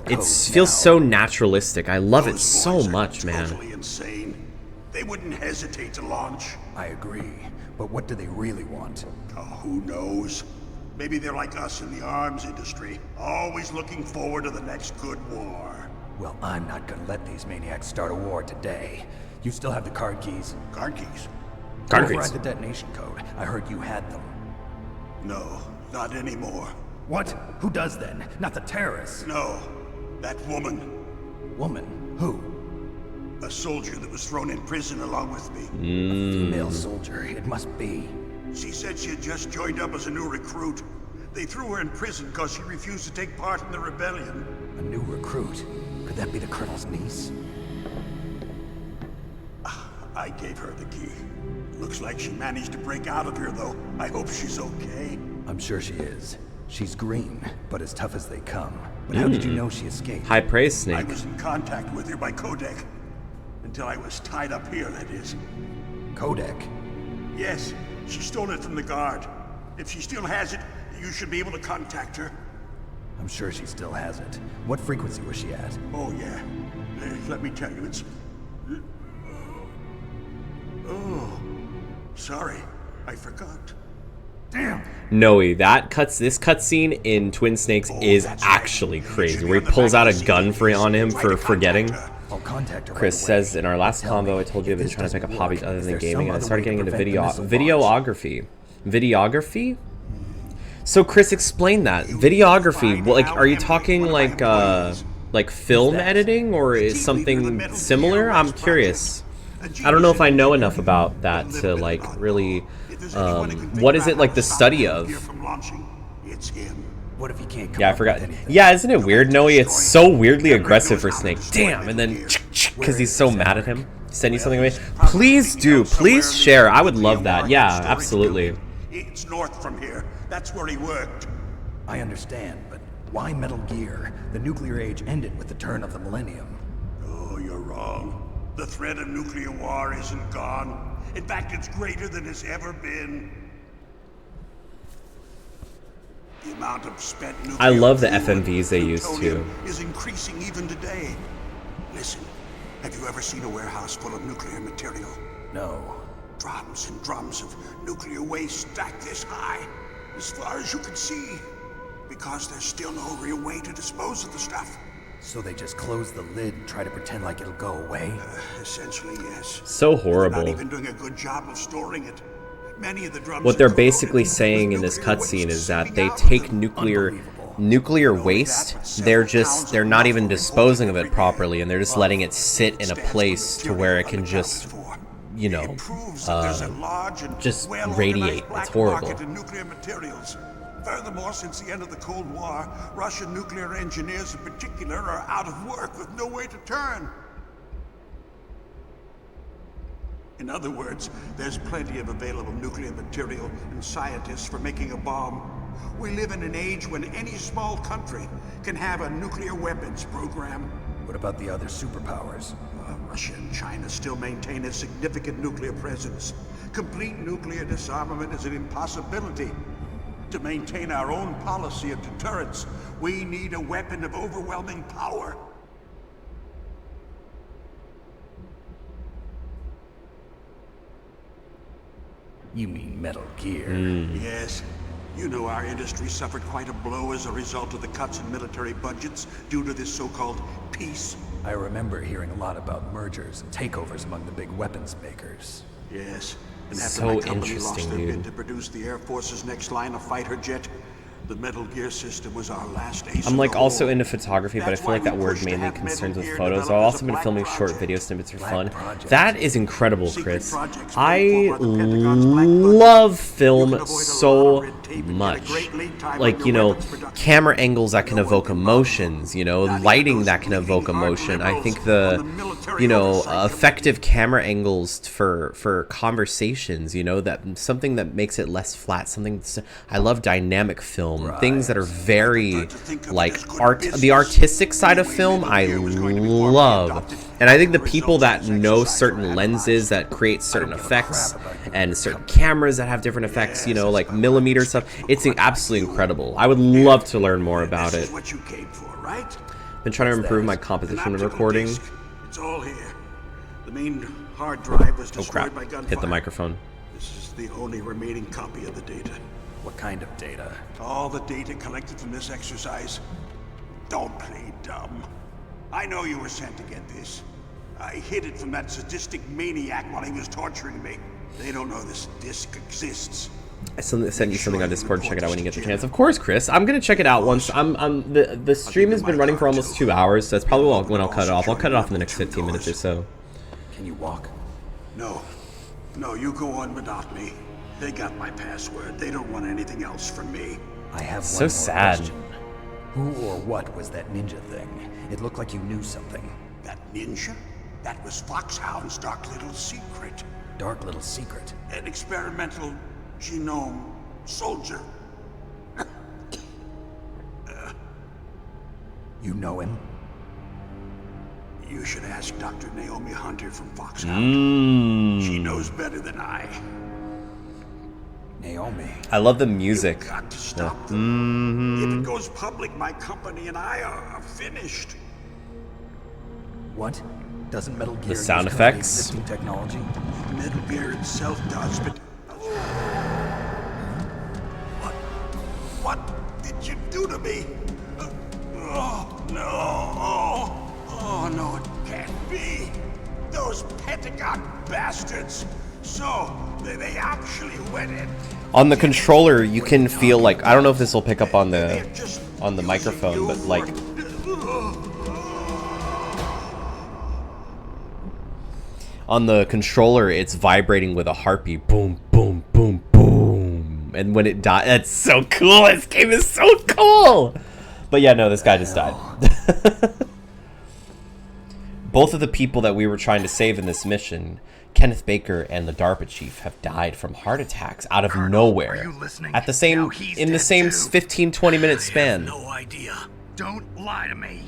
It feels so naturalistic. I love it so much, man. Totally insane. They wouldn't hesitate to launch. I agree. But what do they really want? Oh, who knows? Maybe they're like us in the arms industry, always looking forward to the next good war. Well, I'm not gonna let these maniacs start a war today. You still have the card keys? Card keys? Card keys. Override the detonation code. I heard you had them. No, not anymore. What? Who does then? Not the terrorists. No, that woman. Woman? Who? A soldier that was thrown in prison along with me. A female soldier. It must be. She said she had just joined up as a new recruit. They threw her in prison because she refused to take part in the rebellion. A new recruit? Could that be the Colonel's niece? I gave her the key. Looks like she managed to break out of here, though. I hope she's okay. I'm sure she is. She's green, but as tough as they come. But how did you know she escaped? High praise, I Snake. was in contact with her by codec. Until I was tied up here, that is. Codec? Yes, she stole it from the guard. If she still has it, you should be able to contact her. I'm sure she still has it. What frequency was she at? Oh, yeah. Let me tell you, it's... Oh, sorry. I forgot. Damn! Noe, this cutscene in Twin Snakes is actually crazy, where he pulls out a gun on him for forgetting. I'll contact her Chris right away. says, in our last convo, I told you I've been trying to pick up hobbies other than gaming, and I started getting into videography. Videography? So, Chris, explain that. Videography, like, are you talking like film editing, or is something similar? I'm curious. I don't know if I know enough about that to, like, really, what is it, like, the study of? It's him. What if he can't come Yeah, I up forgot. with anything? Yeah, isn't it weird, Noe? It's so weirdly aggressive for Snake. Damn, and then, because he's so mad at him, send you something away. Please do. Please share. I would love that. Yeah, absolutely. It's north from here. That's where he worked. I understand, but why Metal Gear? The nuclear age ended with the turn of the millennium. Oh, you're wrong. The threat of nuclear war isn't gone. In fact, it's greater than it's ever been. The amount of spent nuclear I love the fuel FMVs they and use, plutonium too. is increasing even today. Listen, have you ever seen a warehouse full of nuclear material? No. Drums and drums of nuclear waste stacked this high, as far as you can see, because there's still no real way to dispose of the stuff. So they just close the lid and try to pretend like it'll go away? Essentially, yes. So They're horrible. not even doing a good job of storing it. Many of the drums What they're are corroded basically with saying in this nuclear cutscene waste is that seeping they out of take them. nuclear waste, they're not even disposing of it properly, and they're just letting it sit in a place to where it can just, you know, just radiate. It's horrible. Nuclear materials. Furthermore, since the end of the Cold War, Russian nuclear engineers in particular are out of work with no way to turn. In other words, there's plenty of available nuclear material and scientists for making a bomb. We live in an age when any small country can have a nuclear weapons program. What about the other superpowers? Russia and China still maintain a significant nuclear presence. Complete nuclear disarmament is an impossibility. To maintain our own policy of deterrence, we need a weapon of overwhelming power. You mean Metal Gear? Yes. You know our industry suffered quite a blow as a result of the cuts in military budgets due to this so-called peace. I remember hearing a lot about mergers and takeovers among the big weapons makers. Yes. And after So my company lost interesting, their dude. bid to produce the Air Force's next line of fighter jet, the Metal Gear system was our last ace I'm in like the also hole. into photography, but I That's feel like why that we word pushed to mainly have concerns Metal with Gear photos. I've developed as also a been black filming short project. video snippets for Black fun. project. That is incredible, Secret Chris. projects paid I for by the Pentagon's black budget. love You film can avoid a lot so of red tape and get a much. great lead time Like, on you your know, weapons production. camera angles that can No one evoke can emotions, you know, Not even lighting those that can bleeding evoke heart emotion. I liberals think on the, the military you know, oversight committee. effective camera angles for conversations, you know, that something that makes it less flat, something I love dynamic film, things that are very like the artistic side of film I love. And I think the people that know certain lenses that create certain effects and certain cameras that have different effects, you know, like millimeter stuff, it's absolutely incredible. I would love to learn more about This it. is what you came for, right? Been trying to improve my An composition of optical recording. disc. It's all here. The main hard drive was Oh destroyed crap, by gunfire. hit the microphone. This is the only remaining copy of the data. What kind of data? All the data collected from this exercise. Don't play dumb. I know you were sent to get this. I hid it from that sadistic maniac while he was torturing me. They don't know this disc exists. I sent you something on Discord. Check it out when you get the chance. Of course, Chris. I'm gonna check it out once. The stream has been running for almost 2 hours, so that's probably when I'll cut it off. I'll cut it off in the next 15 minutes or so. Can you walk? No. No, you go on without me. They got my password. They don't want anything else from me. I have So one more sad. question. Who or what was that ninja thing? It looked like you knew something. That ninja? That was Foxhound's dark little secret. Dark little secret. An experimental genome soldier. You know him? You should ask Dr. Naomi Hunter from Foxhound. She knows better than I. Naomi. I love the music. You've got to stop them. If it goes public, my company and I are finished. What? Doesn't Metal Gear sound use currently effects? existing technology? Metal Gear itself does, but... What did you do to me? Oh, no. Oh, no, it can't be. Those Pentagon bastards. So, they actually went in. On the controller, you can feel like, I don't know if this will pick up on the microphone, but like on the controller, it's vibrating with a heartbeat. Boom, boom, boom, boom. And when it dies, that's so cool. This game is so cool. But yeah, no, this guy just died. Both of the people that we were trying to save in this mission Kenneth Baker and the DARPA chief have died from heart attacks out of nowhere. Are you listening? At the same, Now he's in the dead same too. 15-20 minute I span. have no idea. Don't lie to me.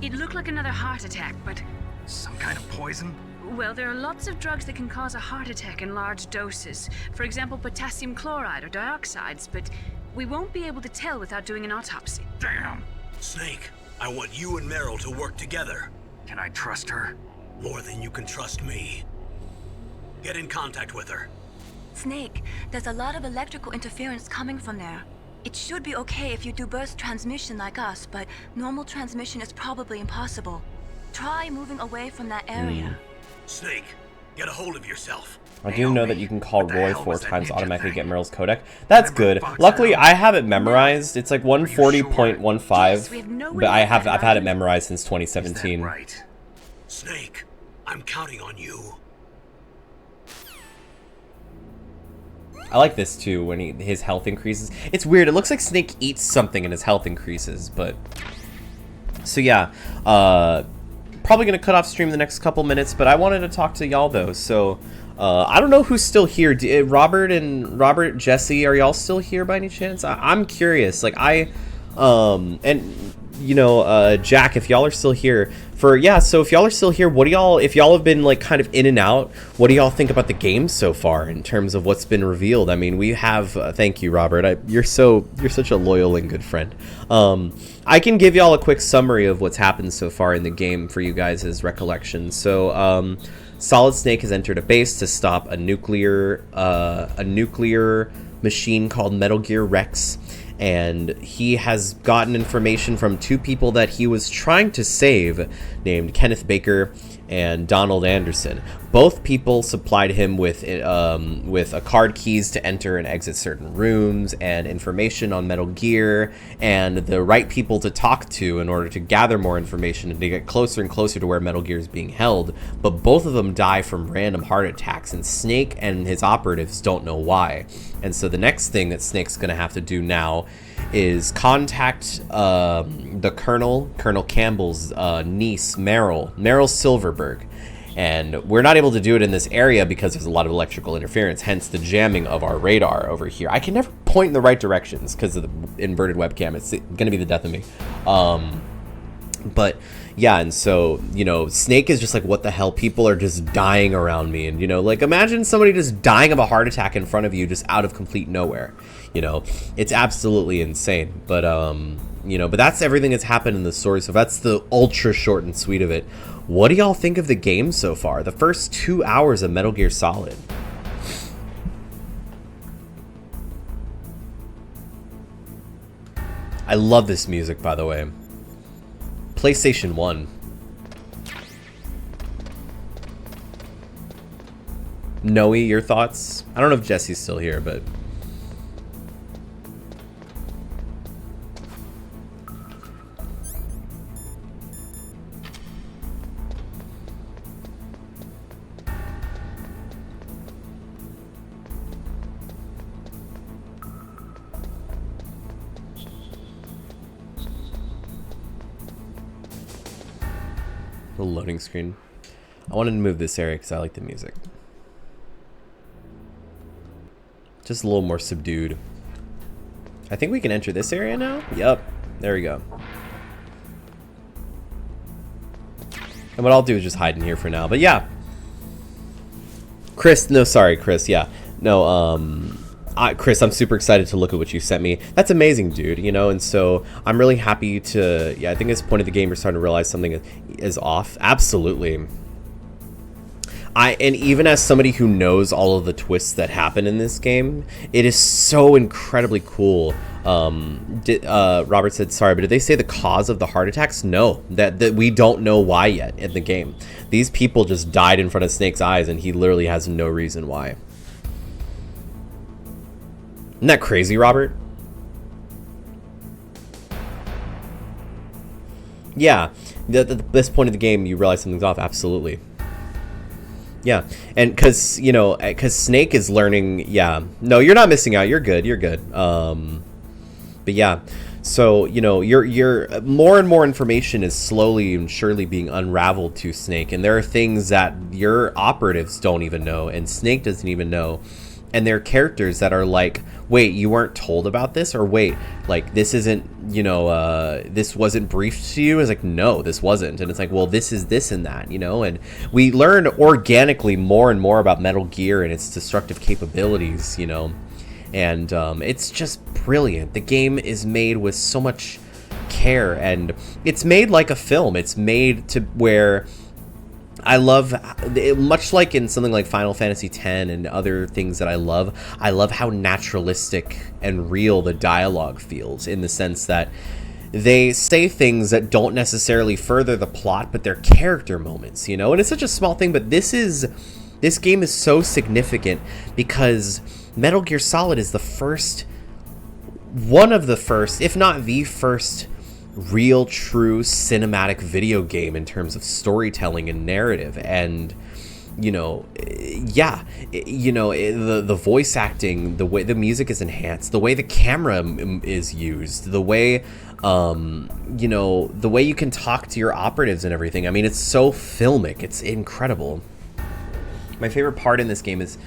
It looked like another heart attack, but... Some kind of poison? Well, there are lots of drugs that can cause a heart attack in large doses. For example, potassium chloride or dioxides, but we won't be able to tell without doing an autopsy. Damn. Snake, I want you and Meryl to work together. Can I trust her? More than you can trust me. Get in contact with her. Snake, there's a lot of electrical interference coming from there. It should be okay if you do burst transmission like us, but normal transmission is probably impossible. Try moving away from that area. Snake, get a hold of yourself. I do know that you can call What the Roy hell 4 was that times ninja automatically thing? get Meryl's codec. That's good. Fox Luckily, Hound? I have it memorized. It's like Yes, we have 140.15, no but way I've of had it that. memorized since Is that 2017. right? Snake, I'm counting on you. I like this too when his health increases. It's weird. It looks like Snake eats something and his health increases, but so yeah, probably gonna cut off stream the next couple minutes, but I wanted to talk to y'all though. So I don't know who's still here. Robert, Jesse, are y'all still here by any chance? I'm curious. Like and you know, Jack, if y'all are still here so if y'all are still here, if y'all have been like kind of in and out, what do y'all think about the game so far in terms of what's been revealed? I mean, we have, thank you, Robert. You're such a loyal and good friend. I can give y'all a quick summary of what's happened so far in the game for you guys' recollection. So, Solid Snake has entered a base to stop a nuclear machine called Metal Gear Rex. And he has gotten information from two people that he was trying to save, named Kenneth Baker and Donald Anderson. Both people supplied him with a card keys to enter and exit certain rooms and information on Metal Gear and the right people to talk to in order to gather more information and to get closer and closer to where Metal Gear is being held. But both of them die from random heart attacks, and Snake and his operatives don't know why. And so the next thing that Snake's going to have to do now is contact the Colonel Campbell's niece, Meryl Silverberg. And we're not able to do it in this area because there's a lot of electrical interference, hence the jamming of our radar over here. I can never point in the right directions because of the inverted webcam. It's going to be the death of me. But yeah, and so, you know, Snake is just like, what the hell? People are just dying around me. And, you know, like, imagine somebody just dying of a heart attack in front of you just out of complete nowhere. You know, it's absolutely insane. But, you know, but that's everything that's happened in the story. So that's the ultra short and sweet of it. What do y'all think of the game so far? The first 2 hours of Metal Gear Solid. I love this music, by the way. PlayStation 1. Noe, your thoughts? I don't know if Jesse's still here, but... the loading screen. I wanted to move this area because I like the music. Just a little more subdued. I think we can enter this area now. Yep, there we go. And what I'll do is just hide in here for now. But yeah, Chris. No, sorry, Chris. Yeah, no. Chris, I'm super excited to look at what you sent me. That's amazing, dude, you know, and so I'm really happy to, yeah, I think at this point of the game, you're starting to realize something is off. Absolutely. And even as somebody who knows all of the twists that happen in this game, it is so incredibly cool. Robert said, sorry, but did they say the cause of the heart attacks? No, that we don't know why yet in the game. These people just died in front of Snake's eyes, and he literally has no reason why. Isn't that crazy, Robert? Yeah, at this point of the game, you realize something's off. Absolutely. Yeah, and because, you know, because Snake is learning. Yeah, no, you're not missing out. You're good. You're good. But yeah, so you know, you're more and more information is slowly and surely being unraveled to Snake, and there are things that your operatives don't even know, and Snake doesn't even know, and there are characters that are like, wait, you weren't told about this, or wait, like this isn't, you know, this wasn't briefed to you. It's like, no, this wasn't, and it's like, well, this is this and that, you know, and we learn organically more and more about Metal Gear and its destructive capabilities, you know. And it's just brilliant. The game is made with so much care, and it's made like a film. It's made to where I love, much like in something like Final Fantasy X and other things that I love how naturalistic and real the dialogue feels, in the sense that they say things that don't necessarily further the plot, but they're character moments, you know? And it's such a small thing, but this game is so significant because Metal Gear Solid is one of the first, if not the first, real, true cinematic video game in terms of storytelling and narrative. And, you know, yeah, you know, the voice acting, the way the music is enhanced, the way the camera is used, the way, you know, the way you can talk to your operatives and everything. I mean, it's so filmic. It's incredible. My favorite part in this game is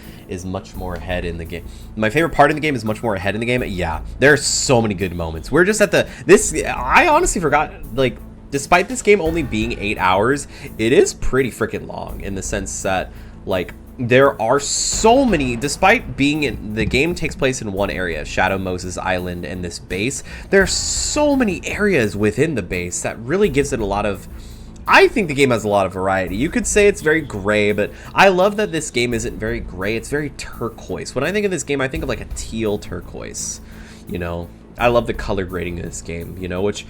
much more ahead in the game. My favorite part in the game is much more ahead in the game. Yeah, there are so many good moments. We're just at I honestly forgot, like, despite this game only being 8 hours, it is pretty freaking long, in the sense that, like, there are so many, despite being the game takes place in one area, Shadow Moses Island and this base, there are so many areas within the base that really gives it a lot of, I think the game has a lot of variety. You could say it's very gray, but I love that this game isn't very gray. It's very turquoise. When I think of this game, I think of like a teal turquoise, you know? I love the color grading of this game, you know, which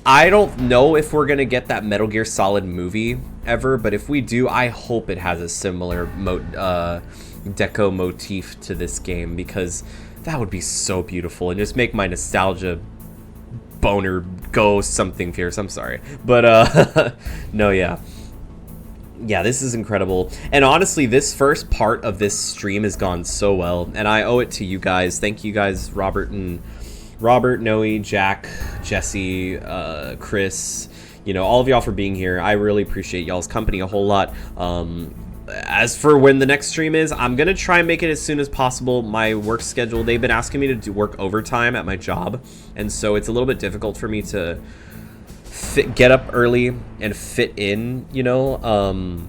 I don't know if we're going to get that Metal Gear Solid movie ever, but if we do, I hope it has a similar deco motif to this game, because that would be so beautiful and just make my nostalgia boner go something fierce. I'm sorry, but no, yeah, this is incredible. And honestly, this first part of this stream has gone so well, and I owe it to you guys. Thank you guys, Robert, Noe, Jack, Jesse, Chris, you know, all of y'all for being here. I really appreciate y'all's company a whole lot. As for when the next stream is, I'm gonna try and make it as soon as possible. My work schedule, they've been asking me to work overtime at my job, and so it's a little bit difficult for me to get up early and fit in, you know,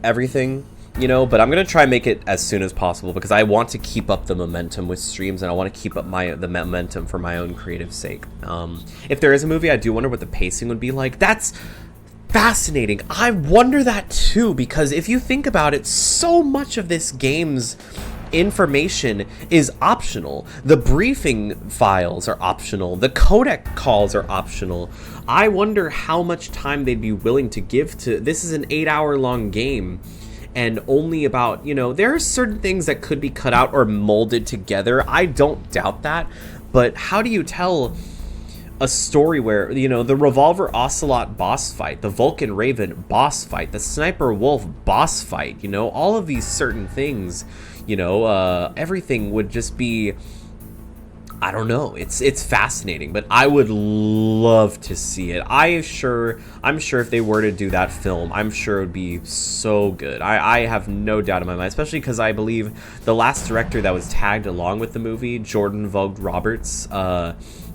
everything, you know, but I'm gonna try and make it as soon as possible, because I want to keep up the momentum with streams, and I want to keep up the momentum for my own creative sake. If there is a movie, I do wonder what the pacing would be like. That's fascinating. I wonder that too, because if you think about it, so much of this game's information is optional. The briefing files are optional. The codec calls are optional. I wonder how much time they'd be willing to give to this. Is an 8-hour long game, and only about, you know, there are certain things that could be cut out or molded together. I don't doubt that, but how do you tell a story where, you know, the Revolver Ocelot boss fight, the Vulcan Raven boss fight, the Sniper Wolf boss fight, you know, all of these certain things, you know, everything would just be, I don't know, it's fascinating, but I would love to see it. I'm sure if they were to do that film, I'm sure it would be so good. I have no doubt in my mind, especially because I believe the last director that was tagged along with the movie, Jordan Vogt Roberts,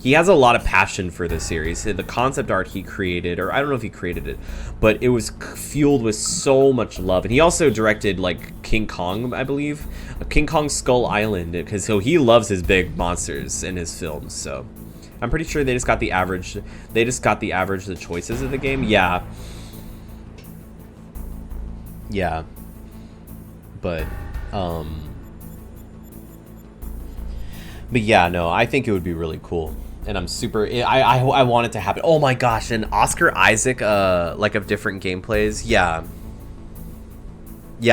he has a lot of passion for this series. The concept art he created, or I don't know if he created it, but it was fueled with so much love. And he also directed, like, King Kong, I believe, King Kong Skull Island, because he loves his big monsters in his films. So I'm pretty sure they just got the average. The choices of the game. Yeah. But yeah, no, I think it would be really cool. And I'm super, I want it to happen. Oh my gosh, and Oscar Isaac, like, of different gameplays. Yeah,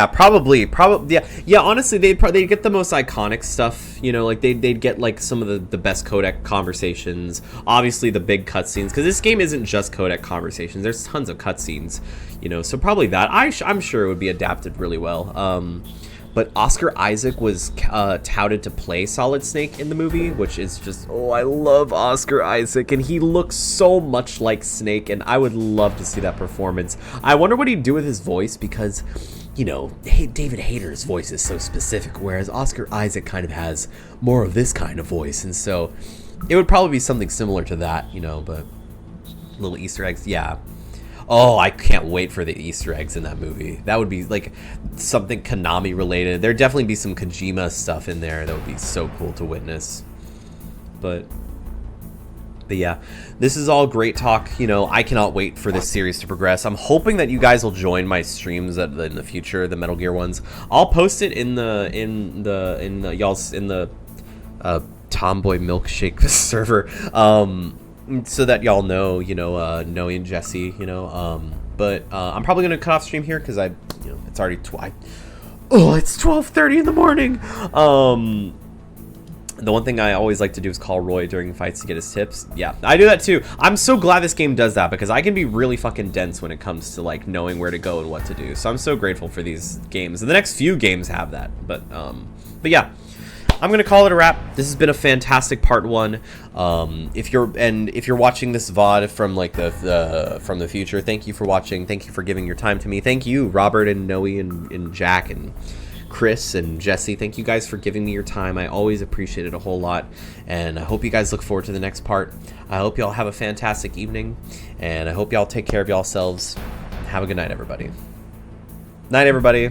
probably, yeah, honestly, they'd get the most iconic stuff, you know, like, they'd get, like, some of the best codec conversations, obviously the big cutscenes, because this game isn't just codec conversations, there's tons of cutscenes, you know, so probably that. I'm sure it would be adapted really well. but Oscar Isaac was touted to play Solid Snake in the movie, which is just, oh, I love Oscar Isaac, and he looks so much like Snake, and I would love to see that performance. I wonder what he'd do with his voice, because, you know, David Hayter's voice is so specific, whereas Oscar Isaac kind of has more of this kind of voice, and so it would probably be something similar to that, you know, but little Easter eggs, yeah. Oh, I can't wait for the Easter eggs in that movie. That would be like something Konami related. There'd definitely be some Kojima stuff in there that would be so cool to witness. But yeah, this is all great talk. You know, I cannot wait for this series to progress. I'm hoping that you guys will join my streams in the future, the Metal Gear ones. I'll post it in the Tomboy Milkshake server. So that y'all know, you know, Noe and Jesse, you know, but I'm probably gonna cut off stream here because it's already it's 12:30 in the morning. The one thing I always like to do is call Roy during fights to get his tips. Yeah, I do that too. I'm so glad this game does that because I can be really fucking dense when it comes to like knowing where to go and what to do. So I'm so grateful for these games, and the next few games have that. But yeah. I'm gonna call it a wrap. This has been a fantastic part 1. If you're watching this VOD from like from the future, thank you for watching. Thank you for giving your time to me. Thank you, Robert and Noe and Jack and Chris and Jesse. Thank you guys for giving me your time. I always appreciate it a whole lot, and I hope you guys look forward to the next part. I hope y'all have a fantastic evening, and I hope y'all take care of yourselves. Have a good night, everybody. Night, everybody.